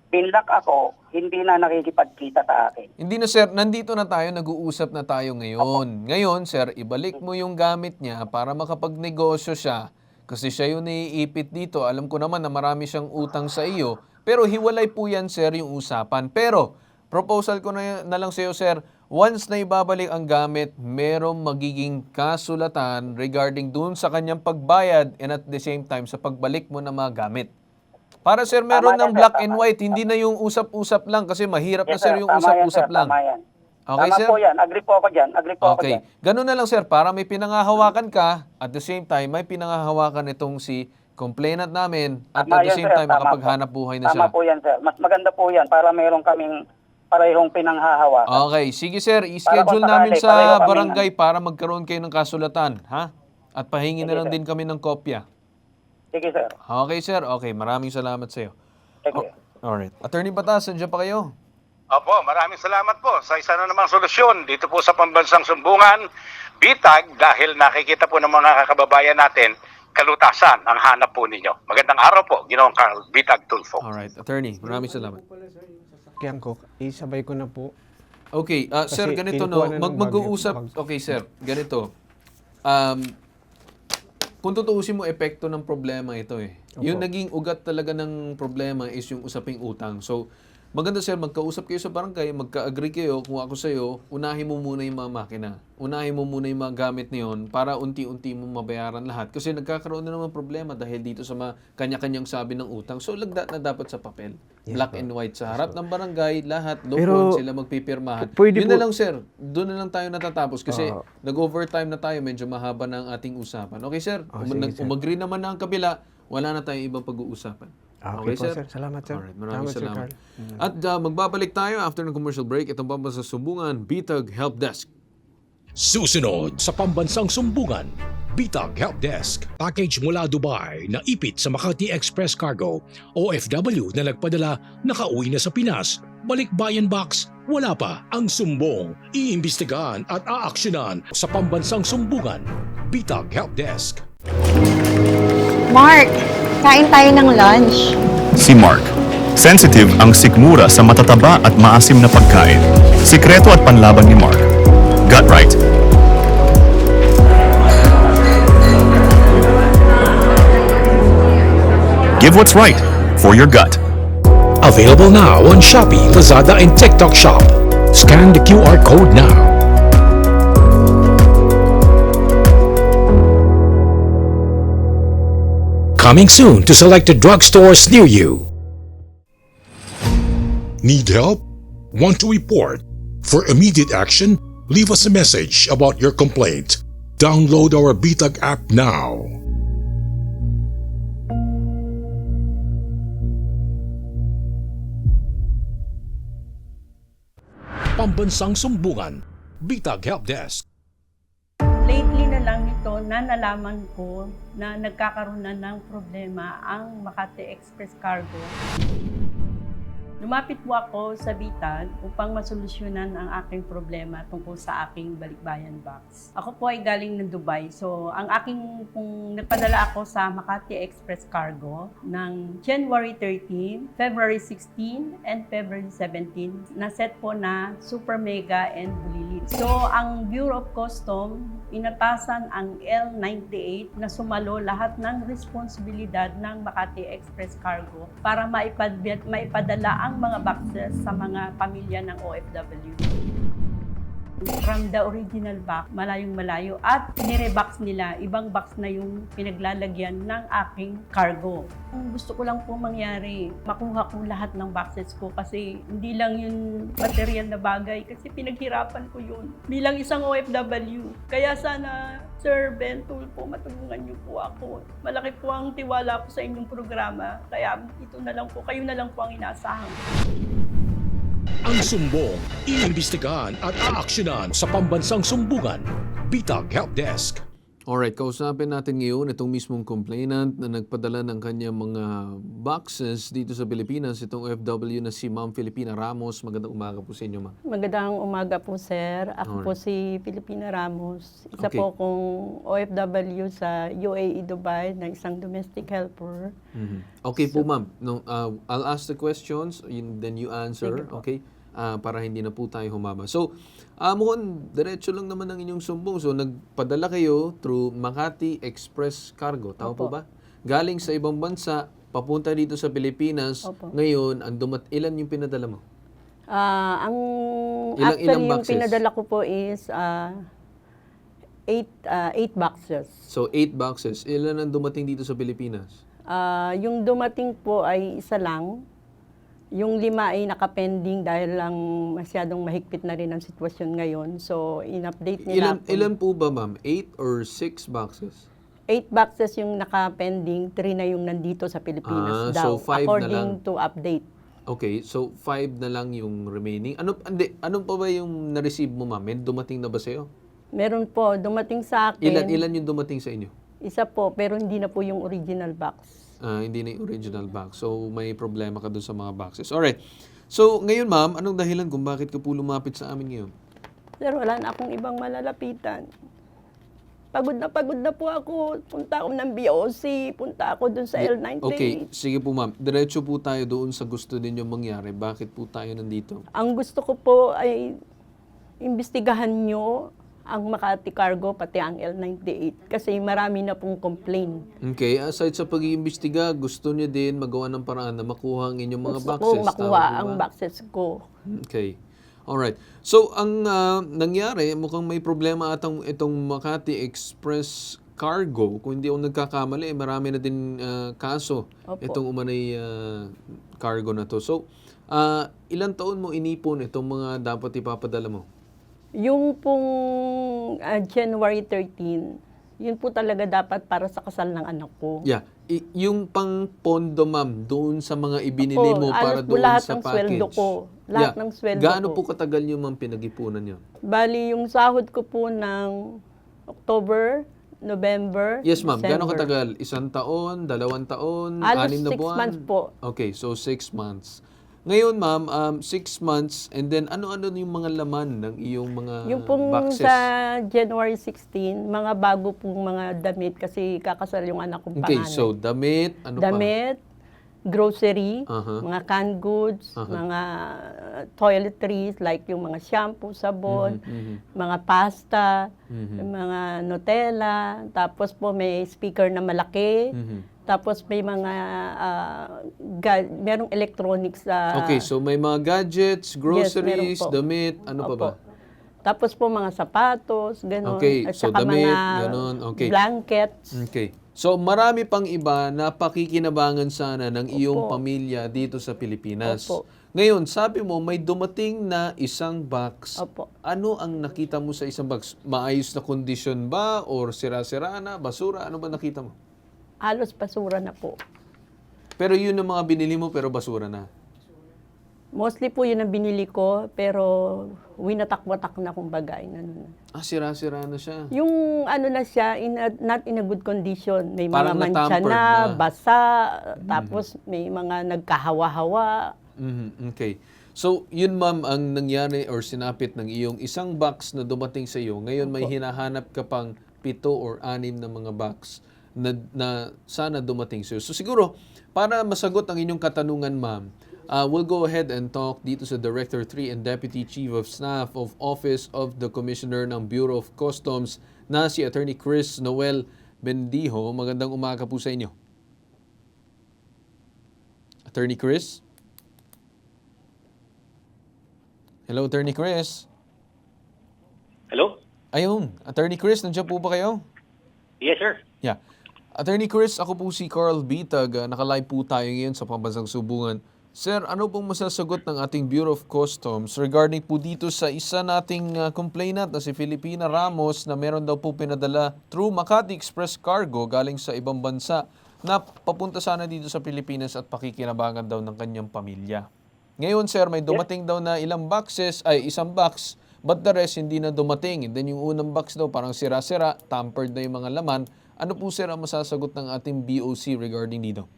binlock ako, hindi na nakikipagkita sa akin. Hindi na sir, nandito na tayo, nag-uusap na tayo ngayon. Ngayon sir, ibalik mo yung gamit niya para makapagnegosyo siya. Kasi siya yung naiipit dito. Alam ko naman na marami siyang utang sa iyo. Pero hiwalay po yan sir yung usapan. Pero proposal ko na lang sa iyo sir, once na ibabalik ang gamit, merong magiging kasulatan regarding dun sa kanyang pagbayad and at the same time sa pagbalik mo ng mga gamit. Para sir, meron Tama ng yan, black sir. and white, hindi na yung usap-usap lang kasi mahirap na Yes, sir yung Tama yan, usap-usap sir. lang. Tama yan. Okay, Tama sir? po yan. Agree po ako dyan. Agree po ako Okay. dyan. Ganun na lang sir, para may pinangahawakan ka, at the same time, may pinangahawakan itong si complainant namin, at Tama at the yan, same sir. time, Tama makapaghanap buhay na siya. Tama po yan, sir. Mas maganda po yan para meron kaming parehong pinanghahawakan. Okay, sige sir, Para i-schedule kung namin sakali, sa pareho kami barangay para magkaroon kayo ng kasulatan, ha? At pahingi na Sige, lang sir. din kami ng kopya. Sige, sir. Okay sir, okay, maraming salamat sa iyo. Sige. Alright. Attorney Batas, nandiyan pa kayo? Opo, maraming salamat po sa isa na namang solusyon dito po sa Pambansang Sumbungan, Bitag, dahil nakikita po ng mga kababayan natin, kalutasan ang hanap po ninyo. Magandang araw po, Ginoong Carl Bitag Tulfo. Alright, attorney, maraming salamat. Kaya ko, isabay ko na po. Okay, sir, Kasi ganito no, kinukuha na ng mag-uusap. bagyo. Okay, sir, ganito. Kung tutuusin mo, epekto ng problema ito eh. Yung naging ugat talaga ng problema is yung usaping utang. So, maganda sir, magkausap kayo sa barangay, magka-agree kayo, kung ako sa'yo, unahin mo muna yung mga makina. Unahin mo muna yung mga gamit na yun para unti-unti mo mabayaran lahat. Kasi nagkakaroon na naman problema dahil dito sa mga kanya-kanyang sabi ng utang. So, lagdat na dapat sa papel. Black and white. Sa harap ng barangay, lahat, Pero, doon sila magpipirmahan. pwede Yun po- na lang sir, doon na lang tayo natatapos kasi nag-overtime na tayo, medyo mahaba na ang ating usapan. Okay sir? Sige, sir. Umagri naman na ang kabila, wala na tayong ibang pag-uusapan. Okay, po, sir. Salamat, sir. Alright, maraming Sir salamat. Carl. At magbabalik tayo after ng commercial break. Itong pambansang sumbungan, Bitag Help Desk. Susunod sa pambansang sumbungan, Bitag Help Desk. Package mula Dubai na ipit sa Makati Express Cargo. OFW na nagpadala, nakauwi na sa Pinas. Balikbayan box, wala pa ang sumbong. Iimbestigahan at aaksyonan sa pambansang sumbungan. Bitag Help Desk. Mark, kain tayo ng lunch. Si Mark. Sensitive ang sikmura sa matataba at maasim na pagkain. Sikreto at panlaban ni Mark. Gut right. Give what's right for your gut. Available now on Shopee, Lazada, and TikTok Shop. Scan the QR code now. Coming soon to selected drugstores near you. Need help? Want to report? For immediate action, leave us a message about your complaint. Download our Bitag app now. Pambansang Sumbungan, Bitag Help Desk. Lately na lang ito na nalaman ko na nagkakaroon na ng problema ang Makati Express Cargo. Lumapit po ako sa Bitag upang masolusyonan ang aking problema tungkol sa aking balikbayan box. Ako po ay galing ng Dubai. So, ang aking kung nagpadala ako sa Makati Express Cargo ng January 13, February 16, and February 17 na set po na Super Mega and Bulilit. So, ang Bureau of Custom inatasan ang L98 na sumalo lahat ng responsibilidad ng Makati Express Cargo para maipadala ang mga boxes sa mga pamilya ng OFW. From the original box, malayong malayo, at nire-box nila, ibang box na yung pinaglalagyan ng aking cargo. Ang gusto ko lang po mangyari, makuha ko lahat ng boxes ko kasi hindi lang yung material na bagay kasi pinaghirapan ko yun bilang isang OFW. Kaya sana, Sir Ben Tulfo, matulungan niyo po ako. Malaki po ang tiwala ko sa inyong programa, kaya ito na lang po, kayo na lang po ang inaasahan. Ang sumbong, iimbestigahan at aaksyonan sa pambansang sumbungan. Bitag Help Desk. Alright, kausapin natin ngayon itong mismong complainant na nagpadala ng kanyang mga boxes dito sa Pilipinas. Itong OFW na si Ma'am Filipina Ramos. Magandang umaga po sa inyo, Ma'am. Magandang umaga po, sir. Ako po si Filipina Ramos. Isa Okay. po kong OFW sa UAE Dubai na isang domestic helper. Okay po, Ma'am. No, I'll ask the questions, then you answer, Sige po. okay? Para hindi na po tayo humaba. So, mukhang diretso lang naman ang inyong sumbong. So, nagpadala kayo through Makati Express Cargo. Tama po Opo. ba? Galing sa ibang bansa, papunta dito sa Pilipinas. Opo. Ngayon, ilan yung pinadala mo? Ang Ilang actually yung boxes? pinadala ko po is 8 boxes. So, 8 boxes. Ilan ang dumating dito sa Pilipinas? Yung dumating po ay isa lang. Yung 5 ay nakapending dahil lang masyadong mahigpit na rin ang sitwasyon ngayon. So, in-update nila po. Ilan po ba, Ma'am? 8 or 6 boxes? 8 boxes yung nakapending, 3 na yung nandito sa Pilipinas daw. So 5 na lang. According to update. Okay, so 5 na lang yung remaining. Ano pa ba yung na-receive mo, Ma'am? May dumating na ba sa'yo? Meron po, dumating sa akin. Ilan yung dumating sa inyo? Isa po, pero hindi na po yung original box. Hindi na yung original box. So, may problema ka dun sa mga boxes. Alright. So, ngayon, Ma'am, anong dahilan kung bakit ka po lumapit sa amin ngayon? Sir, wala na akong ibang malalapitan. Pagod na po ako. Punta ako ng BOC, punta ako dun sa L98. Okay, sige po, Ma'am. Diretso po tayo doon sa gusto ninyo mangyari. Bakit po tayo nandito? Ang gusto ko po ay imbestigahan nyo ang Makati Cargo, pati ang L98. Kasi marami na pong complaint. Okay, aside sa pag-iimbestiga, gusto niyo din magawa ng paraan na makuha ang inyong mga Gusto boxes. ko makuha Tama po ang ba? boxes ko. Okay. Alright. So, ang nangyari, mukhang may problema atang itong Makati Express Cargo. Kung hindi ako nagkakamali, marami na din kaso Opo. itong umanay cargo na to. So, ilang taon mo inipon itong mga dapat ipapadala mo? Yung pong January 13, Yun po talaga dapat para sa kasal ng anak ko. Yeah. Yung pang pondo, ma'am, doon sa mga ibinili Opo, mo para alos po doon lahat sa ng package. sweldo ko. Lahat ng sweldo Gaano ko. po katagal yung ma'am pinag-ipunan yun? Bali, yung sahod ko po ng October, November, Yes, ma'am. Gaano December. katagal? 1 taon, 2 taon, Halos 6 na 6 buwan? months po. Okay, so 6 months. Ngayon, ma'am, 6 months, and then ano-ano yung mga laman ng iyong mga Yung pong boxes? sa January 16, mga bago pong mga damit kasi kakasal yung anak kong Okay, panganay. so damit, ano Damit, grocery, Aha. mga canned goods, mga toiletries like yung mga shampoo, sabon, mga pasta, mga Nutella, tapos po may speaker na malaki, tapos may mga merong electronics sa Okay, so may mga gadgets, groceries, meron po. damit, ano pa ba? Opo. Tapos po mga sapatos, gano'n. Okay, At so saka damit, mga gano'n, okay. blankets. Okay. So marami pang iba na pakikinabangan sana ng iyong Opo. pamilya dito sa Pilipinas. Opo. Ngayon, sabi mo may dumating na isang box. Opo. Ano ang nakita mo sa isang box? Maayos na kondisyon ba or sira-sira na, basura? Ano ba nakita mo? Halos basura na po. Pero yun ang mga binili mo pero basura na. Mostly po yun ang binili ko, pero winatak-watak na kumbaga. Ano na. Sira-sira na siya. Yung ano na siya, not in a good condition. May Parang mga mancha na-tampered na, na. basa, tapos may mga nagkahawa-hawa. Okay. So, yun ma'am ang nangyari or sinapit ng iyong isang box na dumating sa iyo. Ngayon may hinahanap ka pang 7 or 6 na mga box na sana dumating sa iyo. So, siguro, para masagot ang inyong katanungan ma'am, we'll go ahead and talk dito sa Director 3 and Deputy Chief of Staff of Office of the Commissioner ng Bureau of Customs na si Attorney Chris Noel Bendijo. Magandang umaga po sa inyo. Attorney Chris? Hello, Attorney Chris. Hello? Ayun, Attorney Chris, nandiyan po ba kayo? Yes, sir. Yeah. Attorney Chris, ako po si Carl Bitag. Naka-live po tayo ngayon sa Pambansang Sumbungan. Sir, ano pong masasagot ng ating Bureau of Customs regarding po dito sa isa nating complainant na si Filipina Ramos na meron daw po pinadala through Makati Express Cargo galing sa ibang bansa na papunta sana dito sa Pilipinas at pakikinabangan daw ng kanyang pamilya. Ngayon, sir, may dumating daw na isang box, but the rest hindi na dumating. And then yung unang box daw parang sira-sira, tampered na yung mga laman. Ano po, sir, ang masasagot ng ating BOC regarding dito?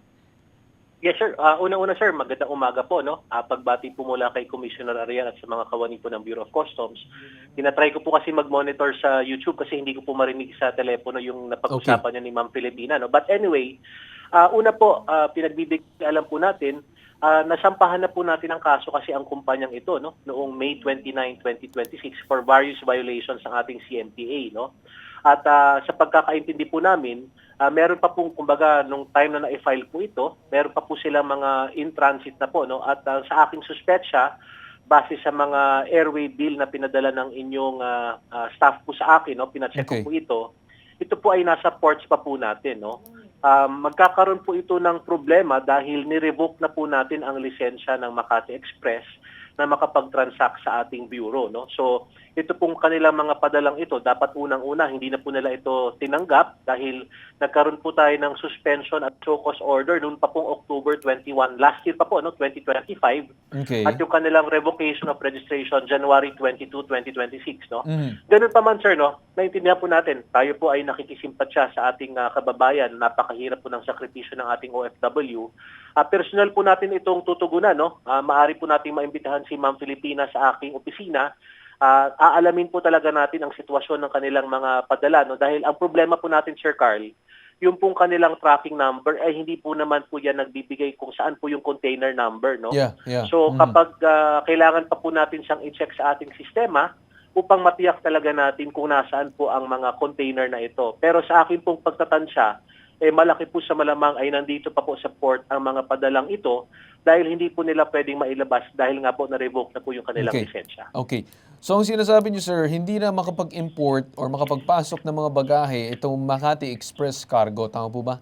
Yes, sir. Una-una, sir, magandang umaga po, no? Pagbati po mula kay Commissioner Arian at sa mga kawani po ng Bureau of Customs. Tinatry ko po kasi mag-monitor sa YouTube kasi hindi ko po marinig sa telepono yung napag-usapan niya ni Ma'am Filipina, no? But anyway, una po, pinagbibigay alam po natin, nasampahan na po natin ang kaso kasi ang kumpanyang ito, no? Noong May 29, 2026 for various violations ng ating CMTA, no? At sa pagkakaintindi po namin, meron pa pong, kumbaga, nung time na na-file po ito, meron pa po silang mga in-transit na po, no? At sa aking suspetsya, base sa mga airway bill na pinadala ng inyong staff po sa akin, no? Pinacheck ko po ito po ay nasa ports pa po natin, no? Magkakaroon po ito ng problema dahil ni-revoke na po natin ang lisensya ng Makati Express na makapag-transact sa ating bureau, no? So, ito pong kanilang mga padalang ito, dapat unang-una, hindi na po nila ito tinanggap dahil nagkaroon po tayo ng suspension at show cause order noon pa pong October 21, last year pa po, no? 2025. Okay. At yung kanilang revocation of registration, January 22, 2026, no? Ganun pa man, sir, no? Naintindihan po natin, tayo po ay nakikisimpatya sa ating kababayan, napakahirap po ng sakripisyo ng ating OFW. Personal po natin itong tutugunan, no? Maari po nating maimbitahan si Ma'am Filipina sa aking opisina. Aalamin po talaga natin ang sitwasyon ng kanilang mga padala, no? Dahil ang problema po natin, Sir Carl, yung pong kanilang tracking number ay hindi po naman po yan nagbibigay kung saan po yung container number, no? Yeah. So kapag kailangan pa po natin siyang i-check sa ating sistema upang matiyak talaga natin kung nasaan po ang mga container na ito. Pero sa akin pong pagtatansya, malaki po sa malamang ay nandito pa po sa port ang mga padalang ito dahil hindi po nila pwedeng mailabas dahil nga po na-revoke na po yung kanilang lisensya. Okay. So, ang sinasabi niyo, sir, hindi na makapag-import or makapagpasok ng mga bagahe itong Makati Express Cargo. Tama po ba?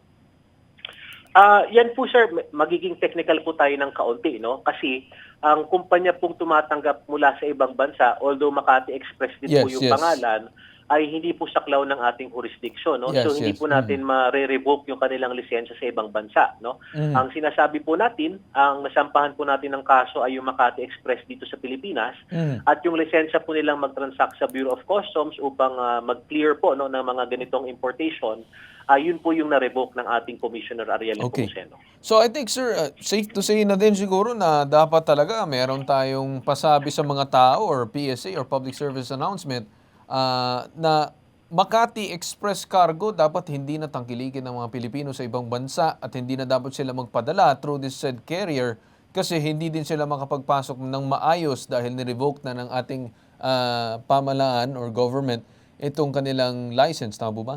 Yan po, sir, magiging technical po tayo ng kaunti, no? Kasi ang kumpanya pong tumatanggap mula sa ibang bansa, although Makati Express din po yung pangalan, ay hindi po saklaw ng ating jurisdiction, no? Yes, So hindi yes. po natin ma-revoke yung kanilang lisensya sa ibang bansa, no? Ang sinasabi po natin, ang nasampahan po natin ng kaso ay yung Makati Express dito sa Pilipinas at yung lisensya po nilang mag-transact sa Bureau of Customs upang mag-clear po, no, ng mga ganitong importation, yun po yung na-revoke ng ating Commissioner Ariel Okay. Nepomuceno. So I think, sir, safe to say na din siguro na dapat talaga meron tayong pasabi sa mga tao or PSA or Public Service Announcement na Makati Express Cargo dapat hindi na tangkilikin ng mga Pilipino sa ibang bansa at hindi na dapat sila magpadala through this said carrier kasi hindi din sila makapagpasok ng maayos dahil ni-revoke na ng ating pamalaan or government itong kanilang license. Tama po ba?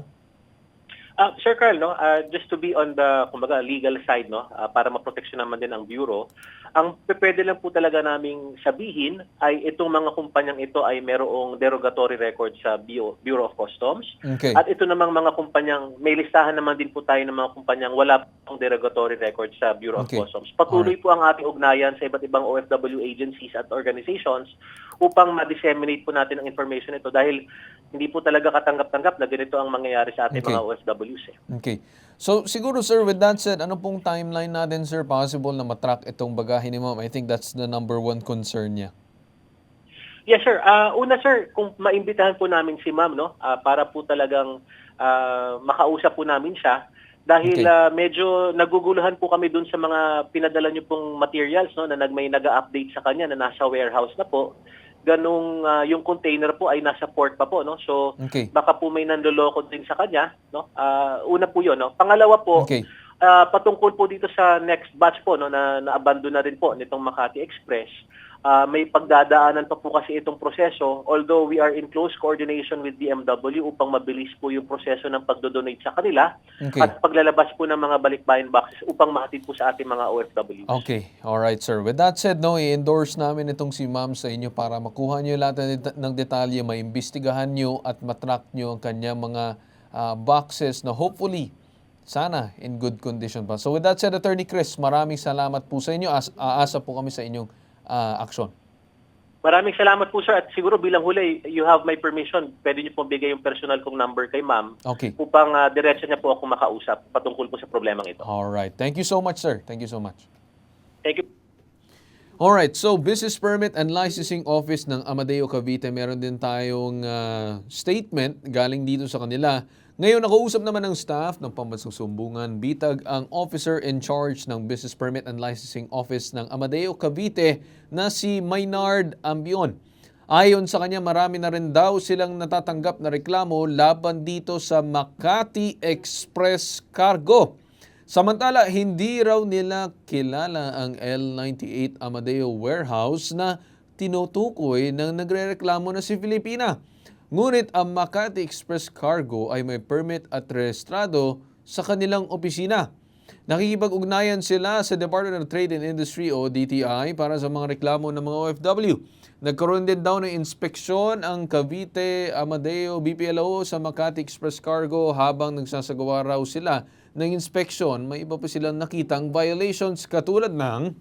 Sir Carl, no, just to be on the kumbaga legal side, no, para maproteksyon naman din ang bureau, ang pwede lang po talaga naming sabihin ay itong mga kumpanyang ito ay merong derogatory record sa Bureau of Customs. Okay. At ito namang mga kumpanyang, may listahan naman din po tayo ng mga kumpanyang wala pong derogatory record sa Bureau Okay. of Customs. Patuloy po ang ating ugnayan sa iba't ibang OFW agencies at organizations upang ma-disseminate po natin ang information ito dahil hindi po talaga katanggap-tanggap na ganito ang mangyayari sa ating Okay. mga OFWs. Okay. So siguro sir, with that said, ano pong timeline natin sir possible na matrack itong bagahe ni ma'am? I think that's the number one concern niya. Yes, sir. Una, sir, kung maimbitahan po namin si ma'am, no, para po talagang makausap po namin siya. Dahil Okay. medyo naguguluhan po kami dun sa mga pinadala niyo pong materials, no, na may nag-update sa kanya na nasa warehouse na po. Ganung yung container po ay nasa port pa po, no. So Okay. baka po may nanloloko din sa kanya, no. Una po 'yon, no. Pangalawa po, Okay. patungkol po dito sa next batch po, no, na na-abandon na rin po nitong Makati Express. May pagdadaanan pa po kasi itong proseso, although we are in close coordination with DMW upang mabilis po yung proseso ng pagdodonate sa kanila Okay. at paglalabas po ng mga balikbayan boxes upang mahatid po sa ating mga OFWs. Okay. All right, sir. With that said, no, i-endorse namin itong si ma'am sa inyo para makuha niyo lahat ng detalye, maimbestigahan niyo at matrack niyo ang kanyang mga boxes na hopefully sana in good condition pa. So with that said, Attorney Chris, maraming salamat po sa inyo. Aasa po kami sa inyong aksyon. Maraming salamat po, sir. At siguro bilang huli, you have my permission. Pwede niyo po bigay yung personal kong number kay ma'am Okay. upang diretso niya po ako makausap patungkol po sa problemang ito. All right. Thank you so much, sir. Thank you so much. Thank you. Alright, so Business Permit and Licensing Office ng Amadeo Cavite, meron din tayong statement galing dito sa kanila. Ngayon, nakausap naman ng staff ng Pambansang Sumbungan, bitag ang officer in charge ng Business Permit and Licensing Office ng Amadeo Cavite na si Maynard Ambion. Ayon sa kanya, marami na rin daw silang natatanggap na reklamo laban dito sa Makati Express Cargo. Samantala, hindi raw nila kilala ang L98 Amadeo Warehouse na tinutukoy ng nagrereklamo na si Filipina. Ngunit ang Makati Express Cargo ay may permit at rehistrado sa kanilang opisina. Nakikipag-ugnayan sila sa Department of Trade and Industry o DTI para sa mga reklamo ng mga OFW. Nagkaroon din daw ng inspeksyon ang Cavite Amadeo BPLO sa Makati Express Cargo habang nagsasagawa raw sila ng inspeksyon. May iba pa silang nakitang violations katulad ng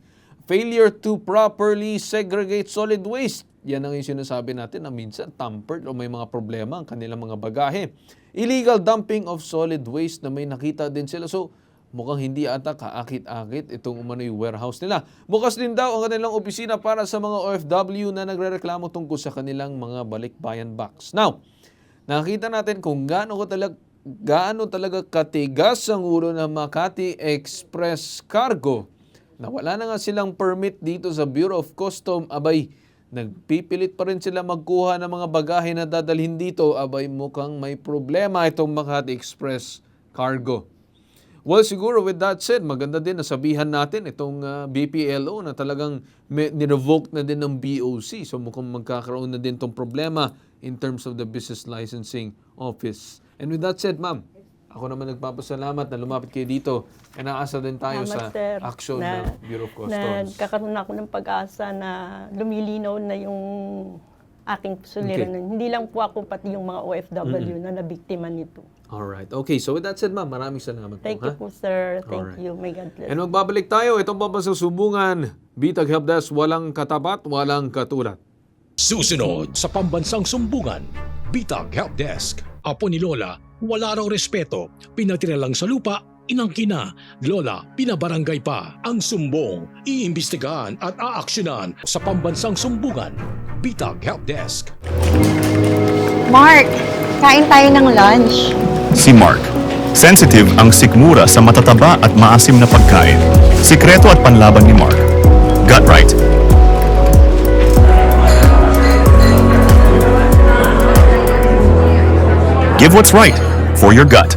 failure to properly segregate solid waste. Yan ang yung sinasabi natin na minsan tampered o may mga problema ang kanilang mga bagahe. Illegal dumping of solid waste na may nakita din sila. So, mukhang hindi ata kaakit-akit itong umano'y warehouse nila. Bukas din daw ang kanilang opisina para sa mga OFW na nagrereklamo tungkol sa kanilang mga balikbayan box. Now, nakita natin kung gaano talaga katigas ang ulo ng Makati Express Cargo na wala na nga silang permit dito sa Bureau of Customs. Abay, nagpipilit pa rin sila magkuha ng mga bagahe na dadalhin dito. Abay, mukhang may problema itong Makati Express Cargo. Well, siguro with that said, maganda din nasabihan natin itong BPLO na talagang nirevoke na din ng BOC. So mukhang magkakaroon na din itong problema in terms of the Business Licensing Office. And with that said, ma'am, ako naman nagpapasalamat na lumapit kayo dito. And naasa din tayo sa action ng Bureau of Customs. Nagkakaroon ako ng pag-asa na lumilinaw na yung aking suliranin. Hindi lang po ako, pati yung mga OFW na nabiktima nito. Alright. Okay, so with that said, ma'am, maraming salamat Thank po. you po, sir. Thank Alright. you. May God bless. And magbabalik tayo. Itong Pambansang Sumbungan, Bitag Helpdesk, walang katapat, walang katulad. Susunod sa Pambansang Sumbungan, Bitag Help Desk. Apo ni Lola, wala raw respeto, pinatira lang sa lupa, inangkin na. Lola, pinabarangay pa. Ang sumbong, iimbestigahan at aaksyonan sa pambansang sumbungan. Bitag Help Desk. Mark, kain tayo ng lunch. Si Mark. Sensitive ang sikmura sa matataba at maasim na pagkain. Sikreto at panlaban ni Mark. Gut right. Give what's right for your gut.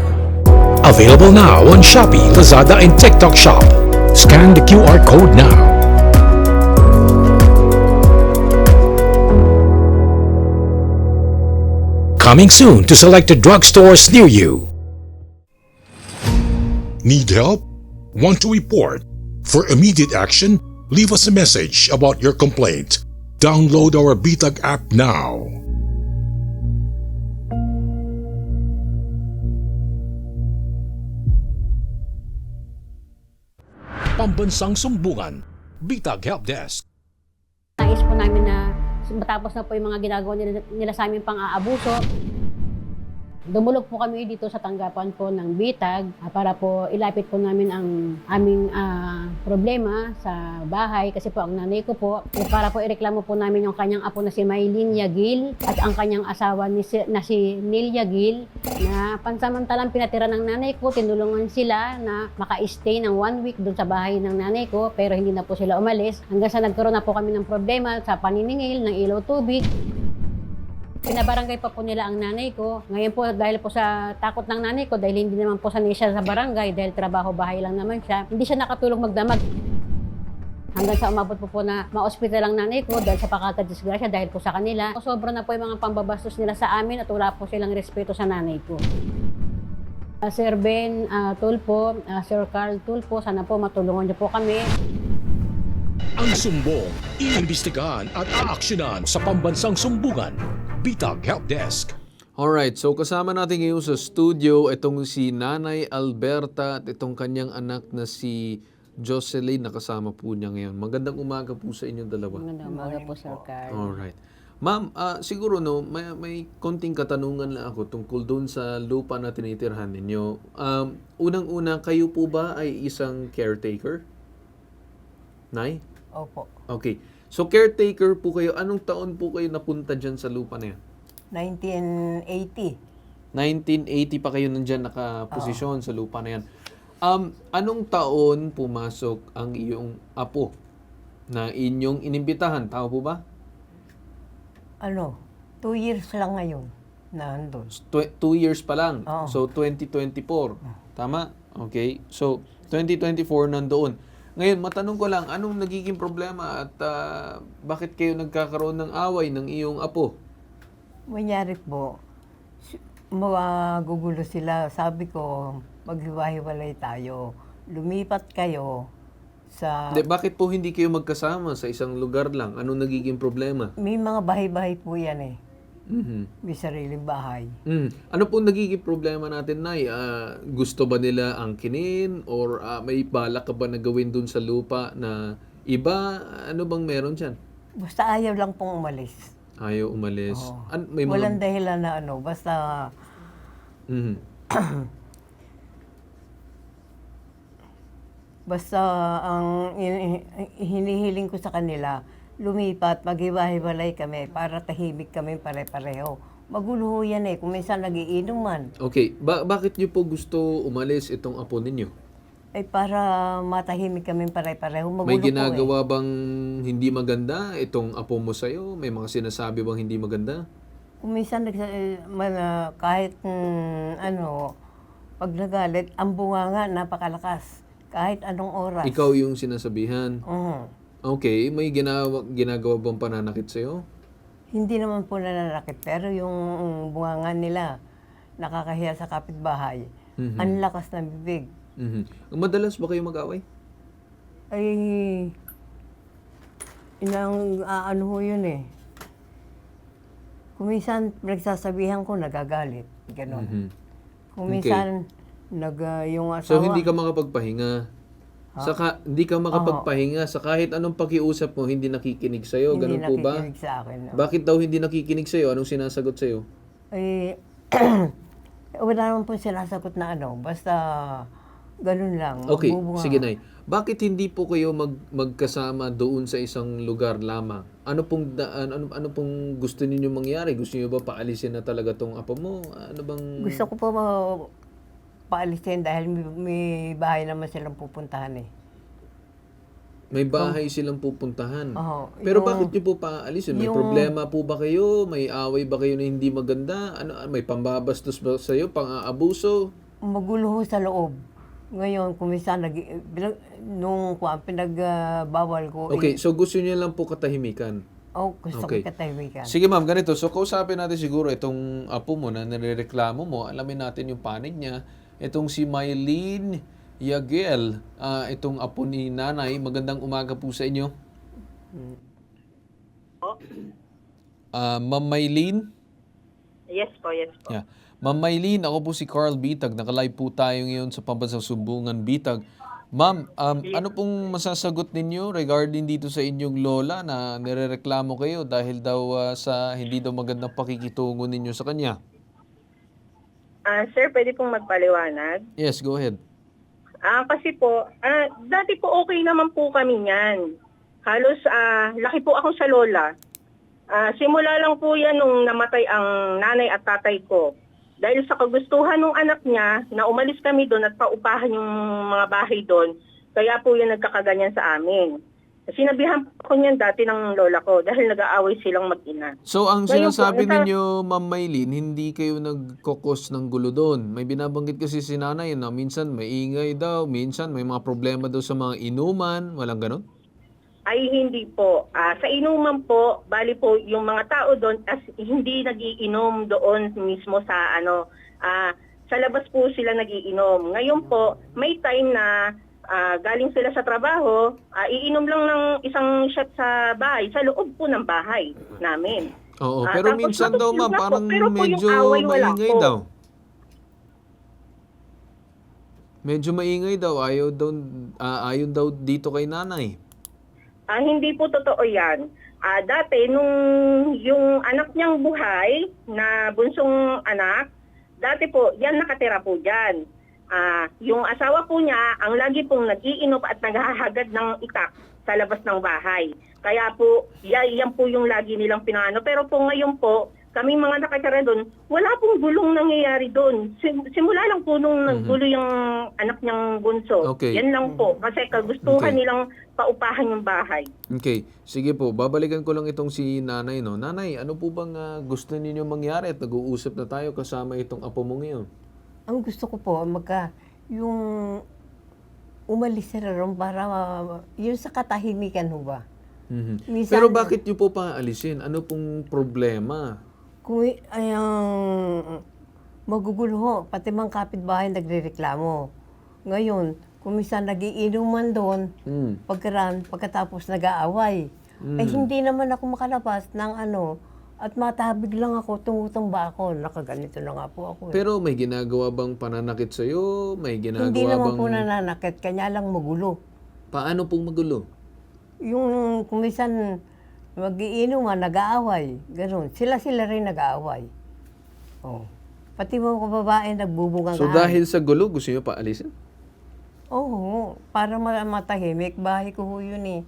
Available now on Shopee, Lazada, and TikTok Shop. Scan the QR code now. Coming soon to selected drugstores near you. Need help? Want to report? For immediate action, leave us a message about your complaint. Download our Bitag app now. Pambansang Sumbungan, Bitag Help Desk. Nais po namin na matapos na po yung mga ginagawa nila sa aming pang-aabuso, dumulog po kami dito sa tanggapan po ng Bitag para po ilapit po namin ang aming problema sa bahay kasi po ang nanay ko po para po ireklamo po namin yung kanyang apo na si Maylin Yagil at ang kanyang asawa na si Neil Yagil na pansamantalang pinatira ng nanay ko, tinulungan sila na maka-stay ng 1 week doon sa bahay ng nanay ko pero hindi na po sila umalis hanggang sa nagkaroon na po kami ng problema sa paniningil ng ilaw tubig. Pinabarangay pa po nila ang nanay ko. Ngayon po, dahil po sa takot ng nanay ko, dahil hindi naman po sanay siya sa barangay, dahil trabaho-bahay lang naman siya, hindi siya nakatulog magdamag. Hanggang sa umabot po na ma-hospital ang nanay ko dahil sa pakakadisgrasya, dahil po sa kanila. Sobra na po yung mga pambabastos nila sa amin at wala po silang respeto sa nanay ko. Sir Ben Tulpo, Sir Carl Tulpo, sana po matulungan niyo po kami. Ang sumbong, iimbestigahan at aaksyonan sa pambansang sumbungan. Bitag Help Desk. Alright, so kasama natin ngayon sa studio itong si Nanay Alberta at itong kanyang anak na si Jocelyn na kasama po niya ngayon. Magandang umaga po sa inyong dalawa. Magandang umaga po, Sir Carl. Alright. Ma'am, siguro no, may konting katanungan lang ako tungkol doon sa lupa na tinitirhan ninyo. Unang-una, kayo po ba ay isang caretaker? Nay? Opo. Okay. So caretaker po kayo, anong taon po kayo napunta dyan sa lupa na yan? 1980. 1980 pa kayo nandyan nakaposisyon sa lupa na yan. Anong taon pumasok ang iyong apo na inyong inimbitahan? Tama po ba? 2 years lang ngayon na andun. 2 years pa lang. Oo. So 2024. Tama? Okay. So 2024 nandoon. Ngayon, matanong ko lang, anong nagiging problema at bakit kayo nagkakaroon ng away ng iyong apo? Manyari po, magugulo sila. Sabi ko, maghiwa-hiwalay tayo. Lumipat kayo sa... Bakit po hindi kayo magkasama sa isang lugar lang? Anong nagiging problema? May mga bahay-bahay po yan eh. Mhm. May sariling bahay. Ano po nagiging problema natin, Nay? Gusto ba nila angkinin? Or may balak ka ba na gawin dun sa lupa na iba? Ano bang meron dyan? Basta ayaw lang pong umalis. Ayaw umalis. Oo. May Walang mga... dahilan na basta... Mhm. Basta ang hinihiling ko sa kanila, lumipat, maghiwa-hiwalay kami para tahimik kami pare-pareho. Magulo yan eh, kung minsan nagiinom man. Okay, bakit niyo po gusto umalis itong apo ninyo? Ay para matahimik kami pare-pareho. Magulo May po ginagawa bang hindi maganda itong apo mo sa'yo? May mga sinasabi bang hindi maganda? Kung minsan kahit pag nagalit, ang bunganga napakalakas. Kahit anong oras. Ikaw yung sinasabihan? Okay, may ginagawa bang pananakit sa'yo? Hindi naman po nananakit, pero yung bunganga nila, nakakahiya sa kapitbahay. Ang lakas ng bibig. Madalas ba kayo mag-away? Ay, ano ho yun eh. Kung minsan, nagsasabihan ko, nagagalit. Ganon. Kung minsan, yung asawa... So, hindi ka makapagpahinga? Hindi ka makapagpahinga sa kahit anong pakiusap mo, hindi nakikinig sa'yo? Ganun po ba? Hindi nakikinig sa akin. No? Bakit daw hindi nakikinig sa'yo? Anong sinasagot sa'yo? Eh, wala naman po sinasagot na ano, basta ganun lang. Okay, magbubunga. sige Nay. Bakit hindi po kayo magkasama doon sa isang lugar lamang? Ano pong gusto niyo mangyari? Gusto niyo ba paalisin na talaga tong apo mo? Ano bang Gusto ko po paalisin dahil may bahay naman silang pupuntahan eh. may bahay silang pupuntahan? Oo, Pero yung- bakit niyo po paalisin? May yung- problema po ba kayo? May away ba kayo na hindi maganda? May pambabastos ba sa iyo, pang-aabuso? Magulo ho sa loob. Ngayon, kung minsan, nung pinagbawal ko, Okay, so gusto niyo lang po katahimikan. gusto Okay. ko katahimikan. Sige ma'am, ganito. So kausapin natin siguro itong apo mo na nirereklamo mo. Alamin natin yung panig niya. Itong si Mylene Yagel, itong apo ni nanay. Magandang umaga po sa inyo. Ma'am Mylene? Yes po, yes po. Yeah. Ma'am Mylene, ako po si Carl Bitag. Nakalive po tayo ngayon sa Pambansang Sumbungan Bitag. Ma'am, ano pong masasagot ninyo regarding dito sa inyong lola na nirereklamo kayo dahil daw sa hindi daw magandang pakikitungo ninyo sa kanya? Sir, pwede pong magpaliwanag? Yes, go ahead. Kasi po, dati po okay naman po kami niyan. Halos laki po ako sa lola. Simula lang po yan nung namatay ang nanay at tatay ko. Dahil sa kagustuhan ng anak niya na umalis kami doon at paupahan yung mga bahay doon, kaya po yan nagkakaganyan sa amin. Sinabihan ko niyan dati ng lola ko dahil nag-aaway silang mag-ina. So, ang Ngayon sinasabi po, ninyo, Ma'am Mylene, hindi kayo nagkokos ng gulo doon. May binabanggit kasi si nanay na minsan may ingay daw, minsan may mga problema daw sa mga inuman. Walang ganon? Ay hindi po. Sa inuman po, bali po yung mga tao doon as hindi nagiinom doon mismo sa sa labas po sila nagiinom. Ngayon po, may time na galing sila sa trabaho, iinom lang ng isang shot sa bahay, sa loob po ng bahay namin. Oo, pero Tapos minsan daw natutulog ma'am, na po. parang Pero po yung medyo away, wala maingay po. daw. Medyo maingay daw, ayaw daw dito kay nanay. Hindi po totoo yan. Dati, nung yung anak niyang buhay, na bunsong anak, dati po, yan nakatira po dyan. Yung asawa po niya, ang lagi pong nag-iinop at naghahagad ng itak sa labas ng bahay. Kaya po, yan po yung lagi nilang pinaano. Pero po ngayon po, kaming mga nakatira doon, wala pong gulong nangyayari doon. Simula lang po nung naggulo yung anak niyang bunso. Okay. Yan lang po. Kasi kagustuhan Okay. nilang paupahan yung bahay. Okay, sige po, babalikan ko lang itong si nanay, no? Nanay, ano po bang gusto ninyo mangyari at nag-uusap na tayo kasama itong apo mo ngayon? Ang gusto ko po, yung umalis sila ron para, yun sa katahimikan ho ba? Mhm. Minsan- Pero bakit niyo po paalisin? Ano pong problema? Kung magugulo ho, pati mga kapitbahay nagrereklamo. Ngayon, kung minsan nagiinuman doon, pagkatapos nag-aaway. Hindi naman ako makalabas ng at matabig lang ako, tumutong-ba ako. Nakaganito na nga po ako. Pero may ginagawa bang pananakit sa'yo? May ginagawa Hindi naman bang... po nananakit, kanya lang magulo. Paano pong magulo? Yung kung minsan mag-iinuman, nag-aaway. Ganun. Sila rin nag-aaway. Oh. Pati mga babae nagbubungang So dahil sa gulo, gusto niyo paalisin? Oo, para matahimik. Bahay ko ho yun eh.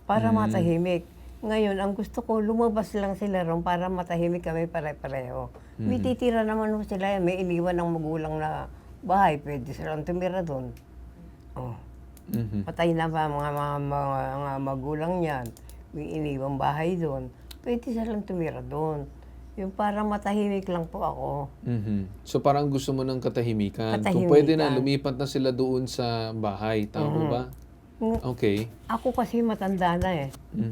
Para matahimik. Ngayon, ang gusto ko, lumabas lang sila ron para matahimik kami pare-pareho. May titira naman ho sila. May iniwan ng magulang na bahay. Pwede silang tumira doon. Oh. Patay na ba mga magulang niyan. May iniwang bahay doon. Pwede silang tumira doon. Yung parang matahimik lang po ako. So parang gusto mo ng katahimikan. Kung Katahimikan. pwede na, lumipat na sila doon sa bahay. Tama po ba? Okay. Ako kasi matanda na eh.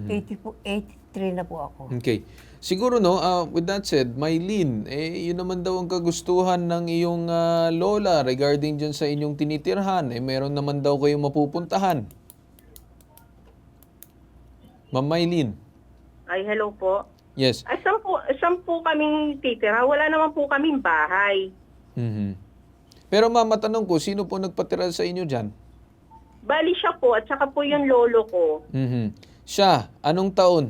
83 na po ako. Okay. Siguro no, with that said, Mylene, yun naman daw ang kagustuhan ng iyong lola regarding dyan sa inyong tinitirhan. Meron naman daw kayong mapupuntahan. Ma'am Mylene. Ay, hello po. Yes. Saan po kaming titira? Wala naman po kaming bahay. Pero ma'am, matanong ko, sino po nagpatira sa inyo dyan? Bali siya po at saka po yung lolo ko. Siya, anong taon?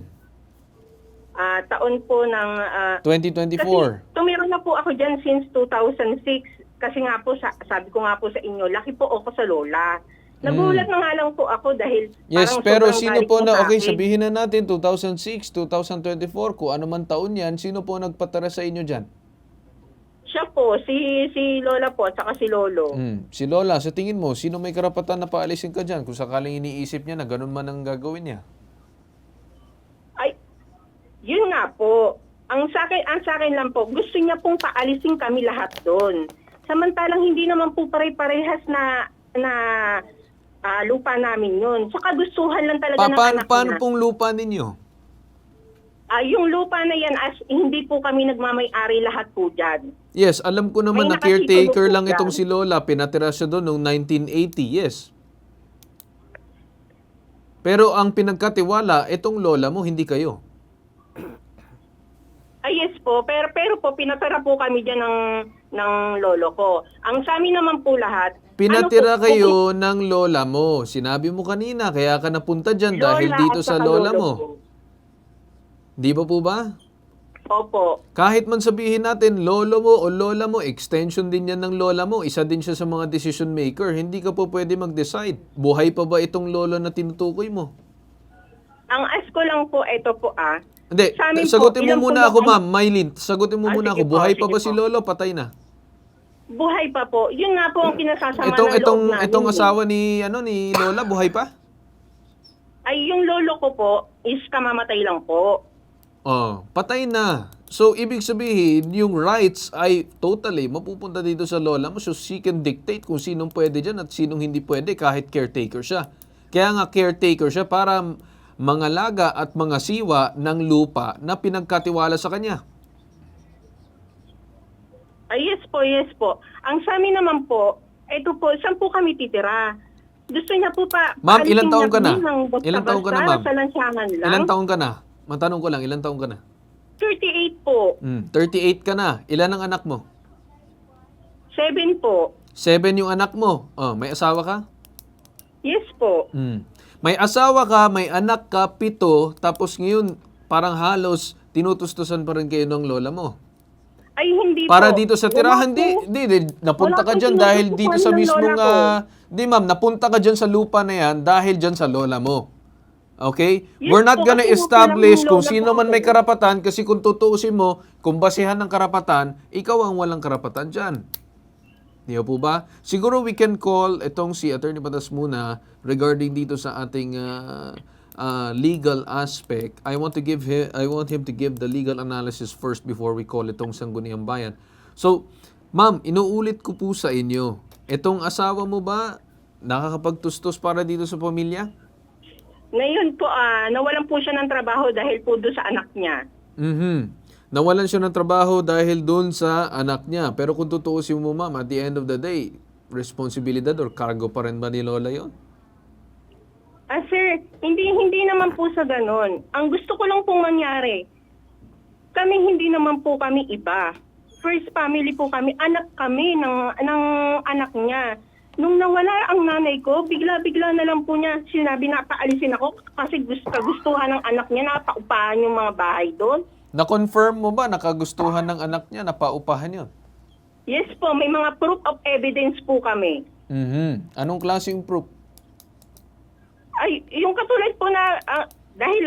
taon po ng 2024. kasi tumira na po ako dyan since 2006. Kasi nga po, sabi ko nga po sa inyo, laki po ako sa lola. Nagulat na nga lang po ako dahil Yes, parang pero sobrang sino galit po niya na, sa okay, akin. sabihin na natin 2006, 2024, kung ano man taon yan, sino po nagpatara sa inyo dyan? Siya po, si Lola po, at saka si Lolo. Si Lola, sa tingin mo, sino may karapatan na paalisin ka dyan kung sakaling iniisip niya na ganun man ang gagawin niya? Ay, yun nga po. Ang sa akin lang po, gusto niya pong paalisin kami lahat doon. Samantalang hindi naman po pare-parehas na lupa namin yun. Sa kagustuhan lang talaga ng anak Paano niya. pong lupa ninyo? Yung lupa na yan, hindi po kami nagmamay-ari lahat po dyan. Yes, alam ko naman May na caretaker nakatitulo po lang dyan. itong si Lola. Pinatira siya doon noong 1980, yes. Pero ang pinagkatiwala, itong Lola mo, hindi kayo. Yes po, pero po pinatira po kami dyan ng lolo ko. Ang sa amin naman po lahat, Pinatira ano po, kayo ng Lola mo. Sinabi mo kanina, kaya ka napunta dyan dahil Lola dito at sa saka Lola lolo mo. po. Di ba po ba? Opo. Kahit man sabihin natin, lolo mo o lola mo, extension din yan ng lola mo. Isa din siya sa mga decision maker. Hindi ka po pwede mag-decide. Buhay pa ba itong lolo na tinutukoy mo? Ang ask ko lang po, ito po Hindi, Sa amin po, sagutin mo ilang muna po ako, yung- ma'am. Mylene, sagutin mo muna sige ako. po, Buhay pa sige ba si po. lolo? Patay na. buhay pa po. Yun nga po ang kinasasama Itong, ng loob itong, namin. itong asawa ni lola, buhay pa? Ay, yung lolo ko po is kamamatay lang po. Oh, patay na. So, ibig sabihin, yung rights ay totally mapupunta dito sa lola mo. So, she can dictate kung sinong pwede dyan at sinong hindi pwede kahit caretaker siya. Kaya nga caretaker siya para mangalaga at mga siwa ng lupa na pinagkatiwala sa kanya. Yes po, yes po. Ang sa amin naman po, ito po, saan po kami titira? Gusto niya po pa... Ma'am, paalisin ilang taon niya ka na? kami ng basta-basta Ilang taon ka na, ma'am? Sa lansyangan lang. Ilang taon ka na? Matanong ko lang, ilang taon ka na? 38 po. 38 ka na. Ilan ang anak mo? 7 po. 7 yung anak mo. Oh, may asawa ka? Yes po. May asawa ka, may anak ka, 7, tapos ngayon parang halos tinutustusan pa rin kayo ng lola mo. Ay, hindi Para po. dito sa tirahan, di, napunta Wala ka po dyan dahil tinututukan dito sa ng mismong, lola ko. di ma'am, napunta ka dyan sa lupa na yan dahil dyan sa lola mo. Okay? Yes We're not po, gonna kasi establish walang kung lola sino po man may ako. karapatan kasi kung tutuusin mo, kung basihan ng karapatan, ikaw ang walang karapatan dyan. Di po ba? Siguro we can call itong si Attorney Batas muna regarding dito sa ating legal aspect. I want him to give the legal analysis first before we call itong Sangguniang Bayan. So, ma'am, inuulit ko po sa inyo. Itong asawa mo ba nakakapagtustos para dito sa pamilya? Ngayon po, nawalan po siya ng trabaho dahil po doon sa anak niya. Nawalan siya ng trabaho dahil doon sa anak niya. Pero kung tutuusin mo, ma'am, at the end of the day, responsibilidad or cargo pa rin ba ni Lola yon? Sir, hindi naman po sa ganon. Ang gusto ko lang pong mangyari, kami hindi naman po kami iba. First family po kami, anak kami ng anak niya. Nung nawala ang nanay ko, bigla-bigla na lang po niya sinabi na paalisin ako kasi kagustuhan ng anak niya na paupahan yung mga bahay doon. Na-confirm mo ba nakagustuhan ng anak niya na paupahan yon? Yes po, may mga proof of evidence po kami. Anong klaseng proof? Ay, yung katulad po na, dahil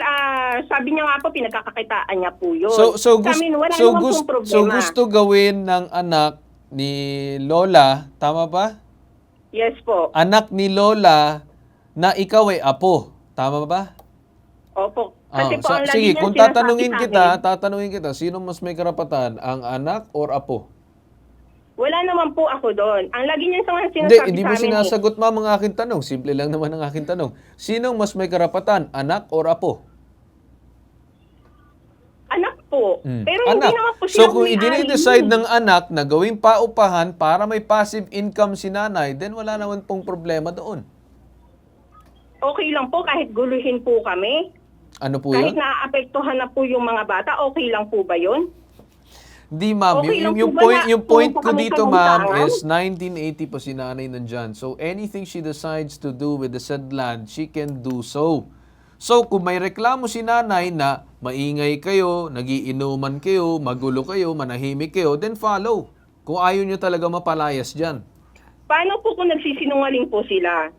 sabi niya nga po, pinagkakakitaan niya po yun. So pong problema. gusto gawin ng anak ni Lola, tama ba? Yes po. Anak ni Lola na ikaw ay apo, tama ba? Opo. Kasi po, ang lagi Sige, niya kung sinasabi sa akin, tatanungin kita, sino mas may karapatan, ang anak or apo? wala naman po ako doon. Ang lagi niya Hindi, sinasabi hindi sa mo amin, sinasagot ma'am ang aking tanong. Simple lang naman ang aking tanong. Sinong mas may karapatan, anak or apo? anak po. Pero Anak. hindi naman po So sila kung may-ari. i-decide ng anak na gawing paupahan para may passive income si nanay, then wala naman pong problema doon. Okay lang po kahit guluhin po kami. Ano po Kahit yun? naaapektuhan na po yung mga bata, okay lang po ba yun? Di ma'am, Okay lang yung po ba na yung point pumunta ko kami dito sa ma'am Buntangan? is 1980 pa si nanay nandyan. So anything she decides to do with the said land, she can do so. So kung may reklamo si nanay na maingay kayo, nagiinuman kayo, magulo kayo, manahimik kayo, then follow. Kung ayaw nyo talaga mapalayas dyan. Paano po kung nagsisinungaling po sila?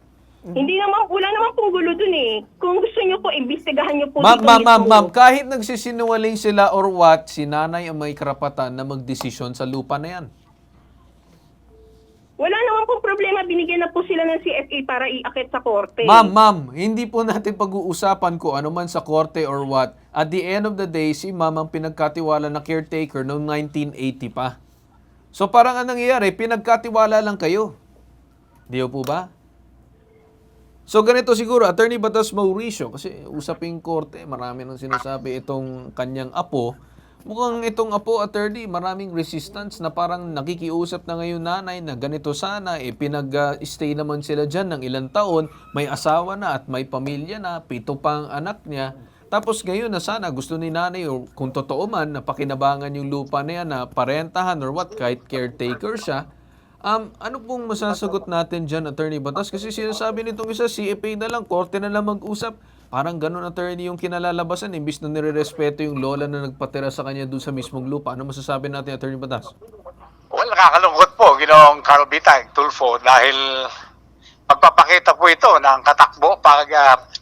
Hindi naman, wala naman pong gulo dun eh. Kung gusto nyo po, imbestigahan nyo po dito mismo. Ma'am, kahit nagsisinungaling sila or what, si nanay ang may karapatan na magdesisyon sa lupa na yan. Wala naman pong problema, binigyan na po sila ng CFA para iakit sa korte. Ma'am, hindi po natin pag-uusapan ko ano man sa korte or what. At the end of the day, si ma'am ang pinagkatiwala na caretaker noong 1980 pa. So parang anong nangyayari, pinagkatiwala lang kayo. Di po ba? So ganito siguro, Attorney Batas Mauricio, kasi usaping korte, marami nang sinasabi itong kanyang apo. Mukhang itong apo, attorney, maraming resistance na parang nakikiusap na ngayon nanay na ganito sana, pinag-stay naman sila dyan ng ilang taon, may asawa na at may pamilya na, 7 pang anak niya. Tapos ngayon na sana gusto ni nanay, o kung totoo man, na pakinabangan yung lupa na yan na parentahan or what, kahit caretaker siya. Ano pong masasagot natin dyan, Attorney Batas? Kasi sinasabi nitong isa, CFA na lang, korte na lang mag-usap. Parang ganun, attorney, yung kinalalabasan, imbis na nirerespeto yung lola na nagpatira sa kanya doon sa mismong lupa. Ano masasabi natin, Attorney Batas? Well, nakakalungkot po, Ginoong Carl Bitag, Tulfo, dahil magpapakita po ito ng katakbo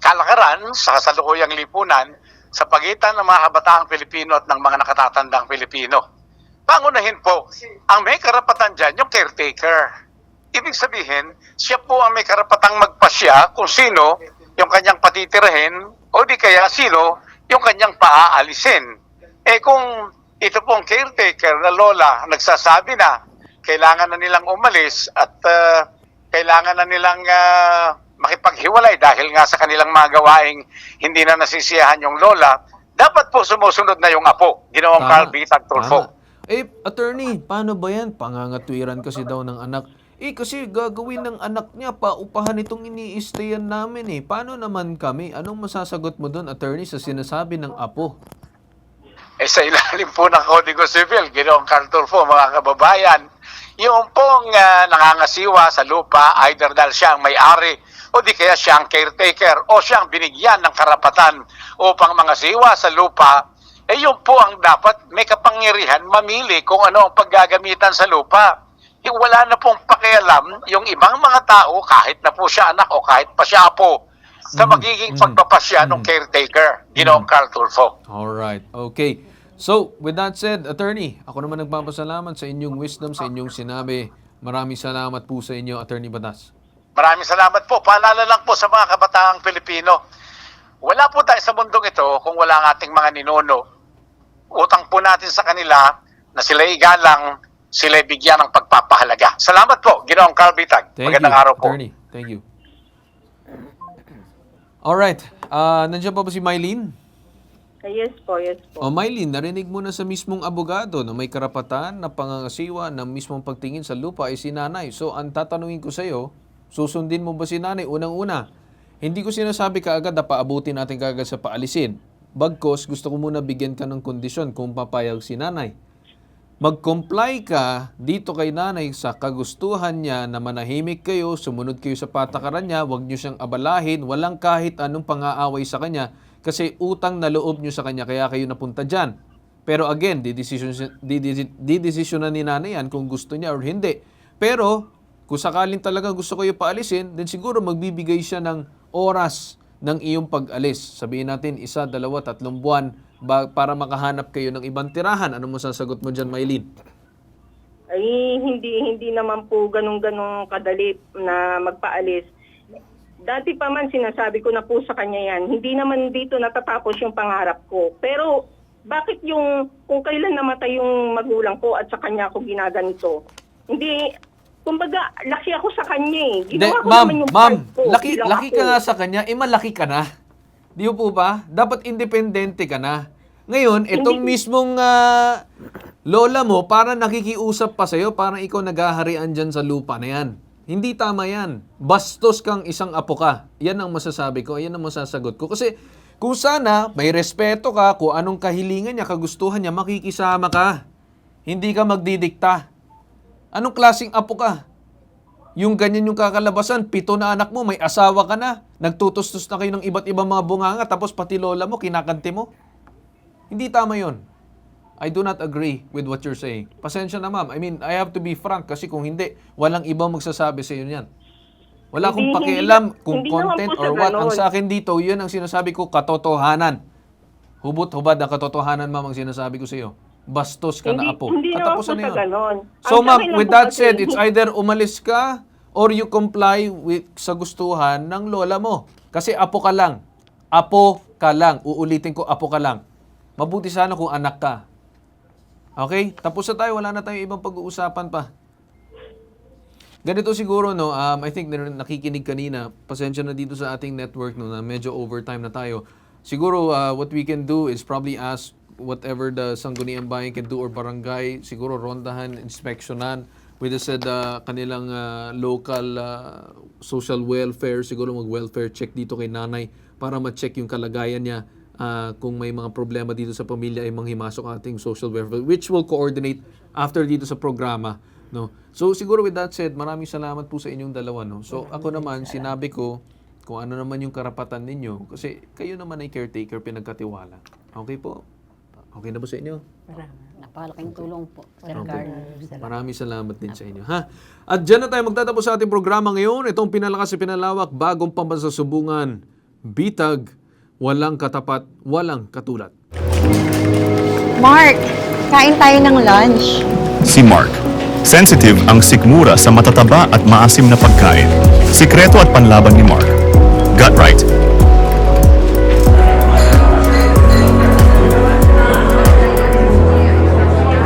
kalakaran sa kasalukuyang lipunan sa pagitan ng mga kabataang Pilipino at ng mga nakatatandang Pilipino. Pangunahin po, ang may karapatan dyan, yung caretaker. Ibig sabihin, siya po ang may karapatang magpasya kung sino yung kanyang patitirahin o di kaya sino yung kanyang paaalisin. Kung ito pong caretaker na lola nagsasabi na kailangan na nilang umalis at kailangan na nilang makipaghiwalay dahil nga sa kanilang mga gawaing hindi na nasisiyahan yung lola, dapat po sumusunod na yung apo. Ginawang Carl Bitag, Tulfo. Attorney, paano ba yan? Pangangatwiran kasi daw ng anak. Kasi gagawin ng anak niya, paupahan itong ini-stayan namin Paano naman kami? Anong masasagot mo doon, attorney, sa sinasabi ng apo? Sa ilalim po ng Kodigo Civil, Ginoong Carl Tulfo, mga kababayan, yung pong nangangasiwa sa lupa, either dahil siya ang may-ari o di kaya siya ang caretaker o siya ang binigyan ng karapatan upang mangasiwa sa lupa, yun po ang dapat may kapangyarihan mamili kung ano ang paggagamitan sa lupa. Wala na pong pakialam yung ibang mga tao, kahit na po siya anak o kahit pa siya apo, sa magiging pagpapasya ng caretaker, Ginoong Carl Tulfo. Alright, okay. So, with that said, attorney, ako naman nagpapasalamat sa inyong wisdom, sa inyong sinabi. Maraming salamat po sa inyo, Attorney Batas. Maraming salamat po. Paalala lang po sa mga kabataang Pilipino, wala po tayo sa mundong ito kung wala ang ating mga ninuno. Utang po natin sa kanila na sila igalang, sila bigyan ng pagpapahalaga. Salamat po, Ginoong Carl Bitag. Magandang araw po. Attorney. Thank you. Alright, nandiyan pa ba si Mylene? Yes po. Mylene, narinig mo na sa mismong abogado na may karapatan na pangangasiwa ng mismong pagtingin sa lupa ay si nanay. So, ang tatanungin ko sa iyo, susundin mo ba si nanay? Unang-una, hindi ko sinasabi kaagad na paabutin natin kaagad sa paalisin. Bagkos, gusto ko muna bigyan ka ng kondisyon kung papayag si nanay. Mag-comply ka dito kay nanay sa kagustuhan niya na manahimik kayo, sumunod kayo sa patakaran niya, huwag niyo siyang abalahin, walang kahit anong pang-aaway sa kanya kasi utang na loob niyo sa kanya kaya kayo napunta dyan. Pero again, didesisyonan ni nanay yan kung gusto niya or hindi. Pero kung sakaling talaga gusto kayo paalisin, then siguro magbibigay siya ng oras ng iyong pag-alis. Sabihin natin, 1, 2, 3 buwan para makahanap kayo ng ibang tirahan. Ano mo sasagot mo dyan, Mylene? Ay, hindi naman po ganun-ganun kadali na magpaalis. Dati pa man sinasabi ko na po sa kanya yan, hindi naman dito natatapos yung pangarap ko. Pero bakit kung kailan namatay yung magulang ko at sa kanya ako ginaganito? Hindi, kumbaga, laki ako sa kanya Ginawa ko naman yung part ko. Laki ka nga sa kanya, malaki ka na. Di po ba? Dapat independente ka na. Ngayon, itong mismong lola mo, parang nakikiusap pa sa'yo, parang ikaw naghaharian dyan sa lupa na yan. Hindi tama yan. Bastos kang isang apo ka. Yan ang masasabi ko, yan ang masasagot ko. Kasi kung sana may respeto ka, kung anong kahilingan niya, kagustuhan niya, makikisama ka. Hindi ka magdidikta. Anong klaseng apo ka? Yung ganyan yung kakalabasan, 7 na anak mo, may asawa ka na, nagtutustos na kayo ng iba't ibang mga bunganga, tapos pati lola mo, kinakanti mo. Hindi tama yon. I do not agree with what you're saying. Pasensya na ma'am. I mean, I have to be frank kasi kung hindi, walang ibang magsasabi sa iyo niyan. Wala akong pakialam kung hindi naman content po or sa what. ganon. Ang sa akin dito, yun ang sinasabi ko, katotohanan. Hubot-hubad na katotohanan, ma'am, ang sinasabi ko sa iyo. Bastos ka na apo. Hindi naman po Katapusan na sa yun. ganon. So Ang ma'am, sa akin lang with po that kasi, said, it's either umalis ka or you comply with sa gustuhan ng lola mo. Kasi apo ka lang. Apo ka lang. Uulitin ko, apo ka lang. Mabuti sana kung anak ka. Okay? Tapos na tayo. Wala na tayong ibang pag-uusapan pa. Ganito siguro, no, I think nakikinig kanina, pasensya na dito sa ating network, no, na medyo overtime na tayo. Siguro, what we can do is probably ask whatever the Sangguniang Bayan can do or barangay, siguro rondahan, inspeksyonan, with the kanilang local social welfare, siguro mag-welfare check dito kay nanay para ma-check yung kalagayan niya. Kung may mga problema dito sa pamilya ay manghimasok ating social welfare, which will coordinate after dito sa programa, no. So siguro with that said, maraming salamat po sa inyong dalawa, no. So ako naman sinabi ko kung ano naman yung karapatan ninyo kasi kayo naman ay caretaker, pinagkatiwala. Okay po? Okay na po sa inyo? Napakalaking tulong po, Sir Okay. Garner. Maraming salamat din sa inyo, ha? At dyan na tayo magtatapos sa ating programa ngayon. Itong pinalakas at pinalawak, bagong pambansasumbungan, bitag, walang katapat, walang katulad. Mark, kain tayo ng lunch. Si Mark. Sensitive ang sikmura sa matataba at maasim na pagkain. Sikreto at panlaban ni Mark. Gut right.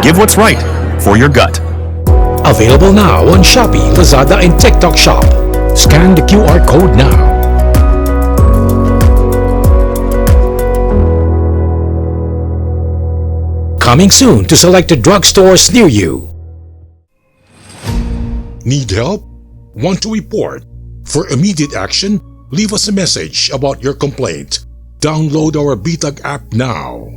Give what's right for your gut. Available now on Shopee, Lazada, and TikTok Shop. Scan the QR code now. Coming soon to selected drugstores near you. Need help? Want to report? For immediate action, leave us a message about your complaint. Download our BTAG app now.